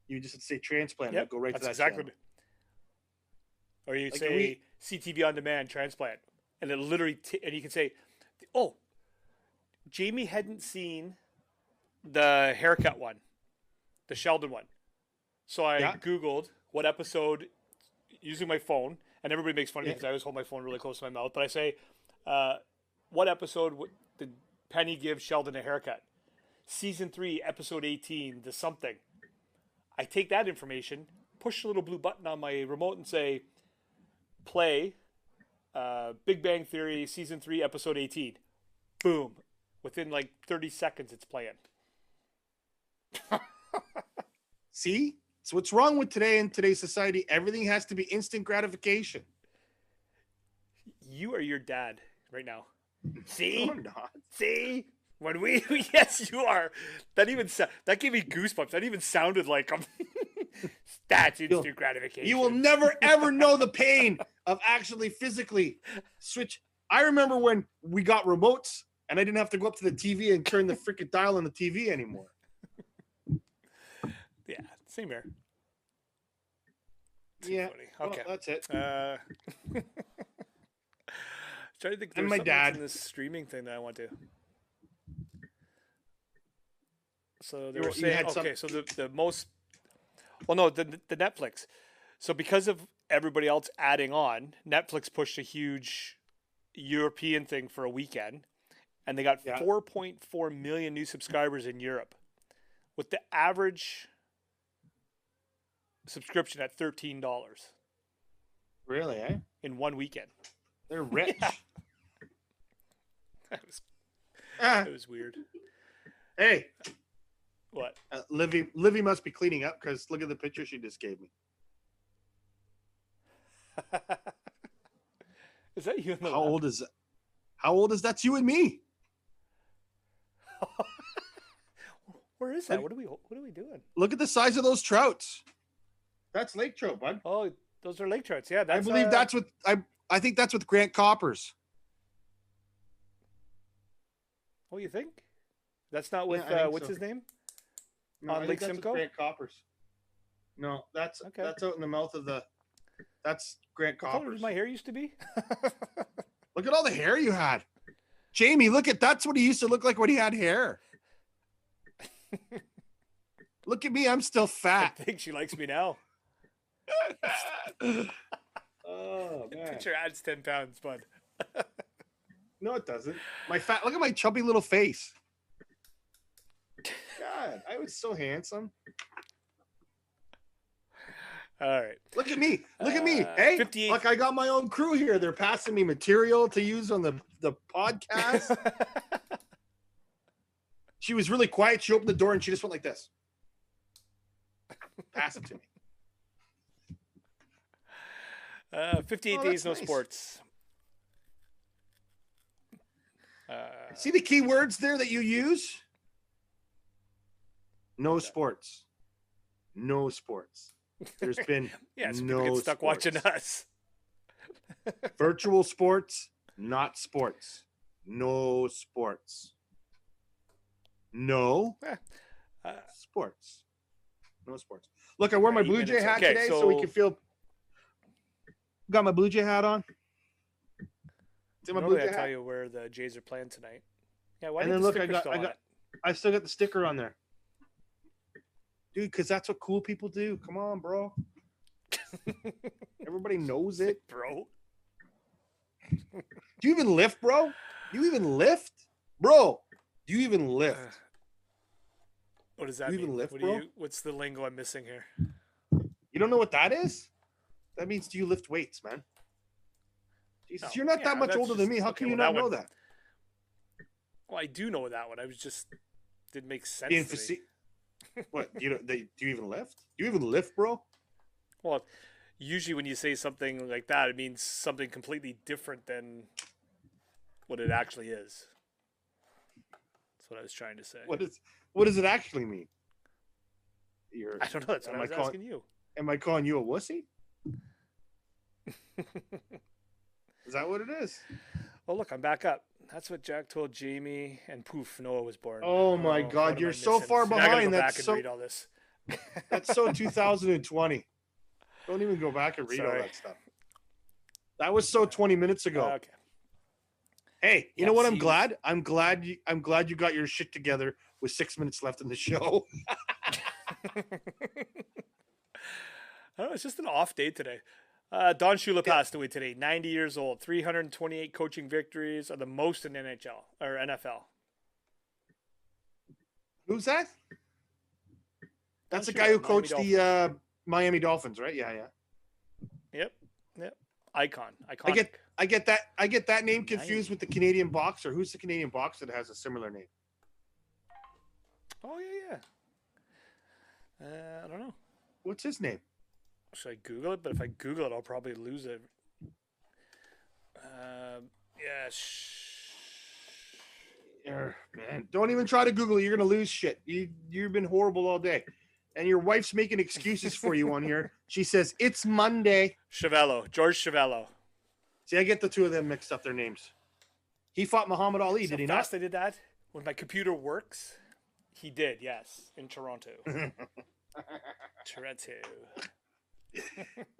You just say transplant and go right to that exactly. channel. Or you say CTV on demand transplant, and it literally and you can say, "Oh, Jamie hadn't seen the haircut one, the Sheldon one," so I Googled what episode using my phone, and everybody makes fun of me because I always hold my phone really close to my mouth. But I say, "What episode did Penny give Sheldon a haircut?" Season 3, episode 18, the something. I take that information, push the little blue button on my remote, and say, "Play Big Bang Theory, season 3, episode 18." Boom. Within like 30 seconds, it's playing. See? So what's wrong with today in today's society? Everything has to be instant gratification. You are your dad right now. No, See? I'm not. See? When we yes, you are. That even that gave me goosebumps. That even sounded like that's instant gratification. You will never ever know the pain of actually physically switch. I remember when we got remotes and I didn't have to go up to the TV and turn the freaking dial on the TV anymore. Yeah, same here. Yeah. Funny. Okay. Well, that's it. Trying to think. And There's my something else dad. in this streaming thing that I want to. So they You were saying, had okay, so the most, well, no, the Netflix. So because of everybody else adding on, Netflix pushed a huge European thing for a weekend, and they got 4.4 million new subscribers in Europe, with the average subscription at $13 Really, eh? in one weekend. They're rich. That was weird. Hey, What? Livy must be cleaning up because look at the picture she just gave me. Is that you? How old is that? How old is that? That's you and me. Where is that? What are we doing? Look at the size of those trouts. That's lake trout, bud. Oh, those are lake trouts. Yeah, I believe that's with I think that's with Grant Coppers. Oh, you think? That's not with I think what's so. his name? No, On I Lake think that's with Simcoe? Grant Coppers. No, that's Okay. that's out in the mouth of the. That's Grant How color Coppers. did my hair used to be? Look at all the hair you had, Jamie. Look at that's what he used to look like when he had hair. Look at me, I'm still I fat. think she likes me now. Oh man. Picture adds 10 pounds, bud. No, it doesn't. My fat. Look at my chubby little face. God, I was so handsome. All right. Look at me. Look at me. Hey, 58 look, I got my own crew here. They're passing me material to use on the podcast. She was really quiet. She opened the door and she just went like this. Pass it to me. 58 Oh, days, that's no nice. sports. See the key words there that you use? No sports. No sports. There's been Yeah, so no people get stuck sports. watching us. Virtual sports, not sports. No sports. No sports. No sports. Look, I wore my 8 Blue Jay minutes. hat Okay, today so we so- can feel. Got my Blue Jay hat on. See my Blue Normally I Jay tell hat? you where the Jays are playing tonight. Yeah, why And did then the look, I sticker got, still I on got, I still got the sticker on there, dude. Because that's what cool people do. Come on, bro. Everybody knows it. it, bro? Do you even lift, bro? Do you even lift, bro? Do you even lift? What does that You mean? even lift, What bro? what's the lingo I'm missing here? You don't know what that is? That means do you lift weights, man? Jesus, Oh, you're not yeah, that much that's older than just- me. How okay, can you well, not that know one- that? Well, I do know that one. I was just didn't make sense. Being to me. what? You know? Do you even lift? Do you even lift, bro? Well, usually when you say something like that, it means something completely different than what it actually is. That's what I was trying to say. What does it actually mean? I don't know. That's what Am I I was calling- asking you. Am I calling you a wussy? Is that what it is? Oh, look, I'm back up. That's what Jack told Jamie, and poof, Noah was born. Oh my what God, am you're I so missing? far See, now I gotta behind. go That's back and so read all this. that's so 2020. Don't even go back and read all Sorry. that stuff. That was so 20 minutes ago. Okay. Hey, you Yeah, know what? I'm see- glad. I'm glad you got your shit together with 6 minutes left in the show. I don't know. It's just an off day today. Don Shula passed away today, 90 years old. 328 coaching victories are the most in NHL or NFL. Who's that? That's the Shula, guy who Miami coached the Miami Dolphins, right? Yeah. Yep. Icon. Iconic. I get that name confused with the Canadian boxer. Who's the Canadian boxer that has a similar name? Oh yeah. I don't know. What's his name? Should I Google it? But if I Google it, I'll probably lose it. Yeah. Man, don't even try to Google it. You're gonna lose shit. You've been horrible all day, and your wife's making excuses for you on here. She says it's Monday. George Chevello. See, I get the two of them mixed up. Their names. He fought Muhammad Ali, did he not? I did that when my computer works. He did, yes, in Toronto. Toronto.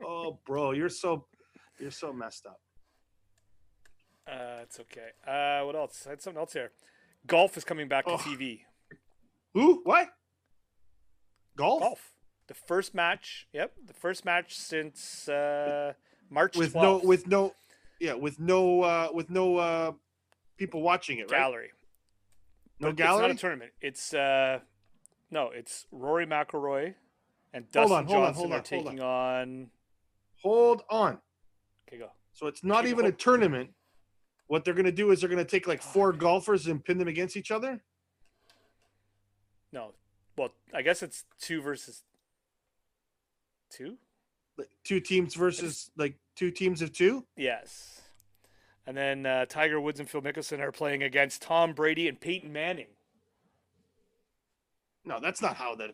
Oh, bro, you're so messed up. It's okay. What else? I had something else here. Golf is coming back to TV. Who? What? Golf. The first match. Yep, the first match since March 12th. with no people watching it, right? Gallery. No but gallery. It's not a tournament. It's it's Rory McIlroy and Dustin Johnson are taking on. Hold on. Okay, go. So it's not even a tournament. What they're going to do is they're going to take like 4 golfers and pin them against each other? No. Well, I guess it's 2 versus 2? Like 2 teams versus like 2 teams of 2? Yes. And then Tiger Woods and Phil Mickelson are playing against Tom Brady and Peyton Manning. No, that's not how that...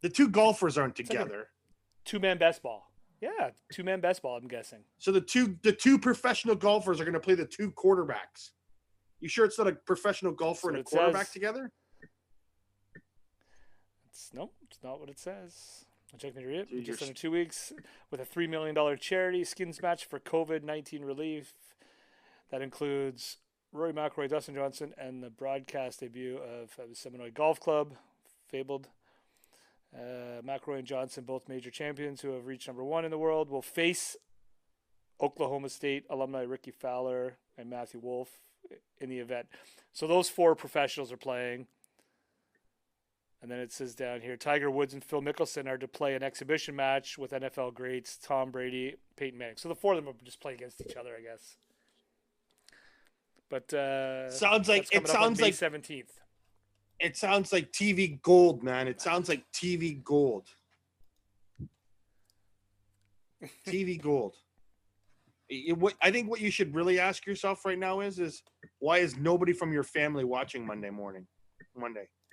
The 2 golfers aren't together. Like 2-man best ball. Yeah, 2-man best ball, I'm guessing. So the two professional golfers are going to play the 2 quarterbacks. You sure it's not a professional golfer and a quarterback together? It's not what it says. I'll check me to read it. Just under 2 weeks with a $3 million charity skins match for COVID-19 relief. That includes Rory McIlroy, Dustin Johnson, and the broadcast debut of Seminole Golf Club, fabled. McIlroy and Johnson, both major champions who have reached number 1 in the world, will face Oklahoma State alumni Ricky Fowler and Matthew Wolf in the event. So those 4 professionals are playing. And then it says down here, Tiger Woods and Phil Mickelson are to play an exhibition match with NFL greats Tom Brady, Peyton Manning. So the 4 of them will just play against each other, I guess. But sounds like May 17th. It sounds like TV gold, man. It sounds like TV gold. TV gold. I think what you should really ask yourself right now is why is nobody from your family watching Monday?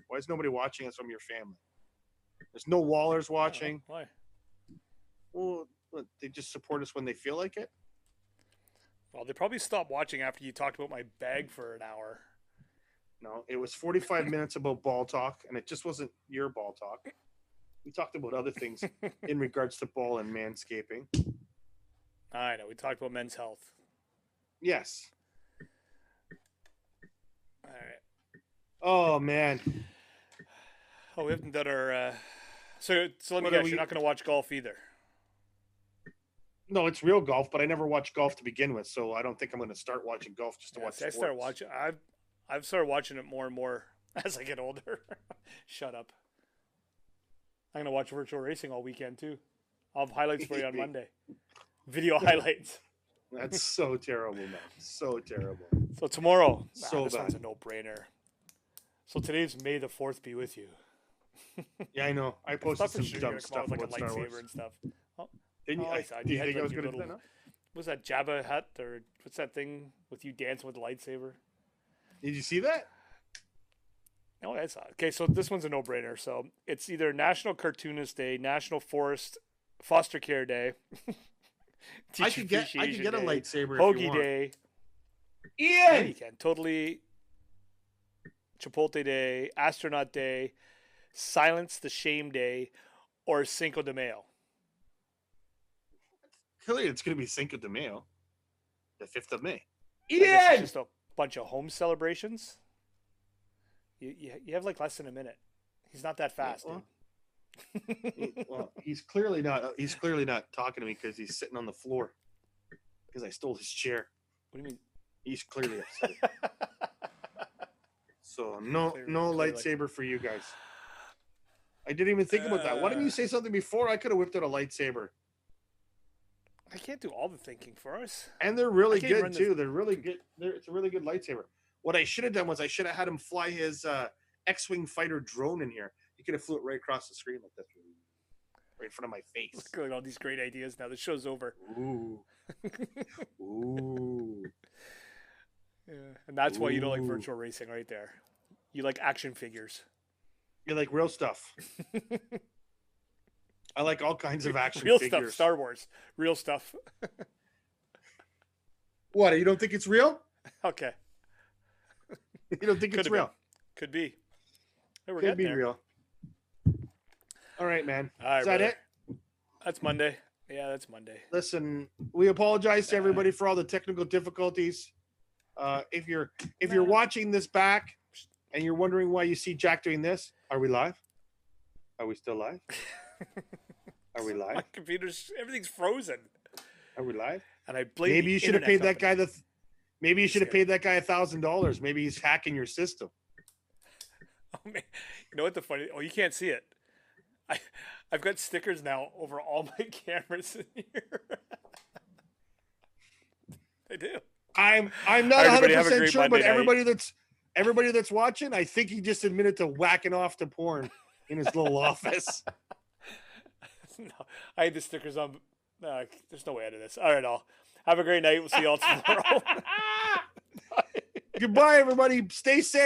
Why is nobody watching us from your family? There's no Wallers watching. Why? Well, they just support us when they feel like it. Well, they probably stopped watching after you talked about my bag for an hour. No, it was 45 minutes about ball talk, and it just wasn't your ball talk. We talked about other things in regards to ball and manscaping. I know. We talked about men's health. Yes. All right. Oh, man. Oh, we haven't done our... So let me guess, you're not going to watch golf either. No, it's real golf, but I never watched golf to begin with, so I don't think I'm going to start watching golf just to watch sports. I've started watching it more and more as I get older. Shut up. I'm going to watch virtual racing all weekend, too. I'll have highlights for you on Monday. Video highlights. That's so terrible, man. So terrible. So tomorrow, this bad. one's a no-brainer. So today's May the 4th be with you. Yeah, I know. I posted some dumb stuff like about a Star lightsaber Wars. And stuff. Did you think I was going to do that? No? Was that Jabba Hutt or what's that thing with you dancing with the lightsaber? Did you see that? No, I saw it. Okay, so this one's a no-brainer. So it's either National Cartoonist Day, National Foster Care Day, I could get a lightsaber. Hoagie Day. Ian! You can. Totally. Chipotle Day, Astronaut Day, Silence the Shame Day, or Cinco de Mayo. Clearly, it's going to be Cinco de Mayo, the 5th of May. Ian! It's just a bunch of home celebrations. You have like less than a minute. He's not that fast, dude. Well, he's clearly not talking to me because he's sitting on the floor because I stole his chair. What do you mean? He's clearly upset. So no lightsaber for you guys. I didn't even think about that. Why didn't you say something before? I could have whipped out a lightsaber. I can't do all the thinking for us. And they're really good too. They're really good. It's a really good lightsaber. What I should have done was I should have had him fly his X-Wing fighter drone in here. could have flew it right across the screen like that, right in front of my face. Look at all these great ideas. Now the show's over. Ooh, ooh. Yeah, and that's why you don't like Ooh. virtual racing, right there. You like action figures. You like real stuff. I like all kinds of action Real figures. stuff. Star Wars. Real stuff. What? You don't think it's real? Okay. You don't think it's real? Could be. Hey, we're Could be getting there. real. All right, man. All right, Is that brother. it? That's Monday. Yeah, that's Monday. Listen, we apologize to everybody for all the technical difficulties. If you're watching this back and you're wondering why you see Jack doing this, are we live? Are we still live? Are we My live? computer's everything's frozen, Are we live? and I blame. Maybe the you should have internet paid that guy company. Maybe you should have paid that guy $1,000. Maybe he's hacking your system. Oh, man. You know what the funny? Oh, you can't see it. I've got stickers now over all my cameras in here. I do. I'm not All right, everybody, have a 100% great sure, Monday but everybody that's watching, I think he just admitted to whacking off to porn in his little office. No, I had the stickers on. There's no way out of this. All right, all. Have a great night. We'll see you all tomorrow. Goodbye, everybody. Stay safe.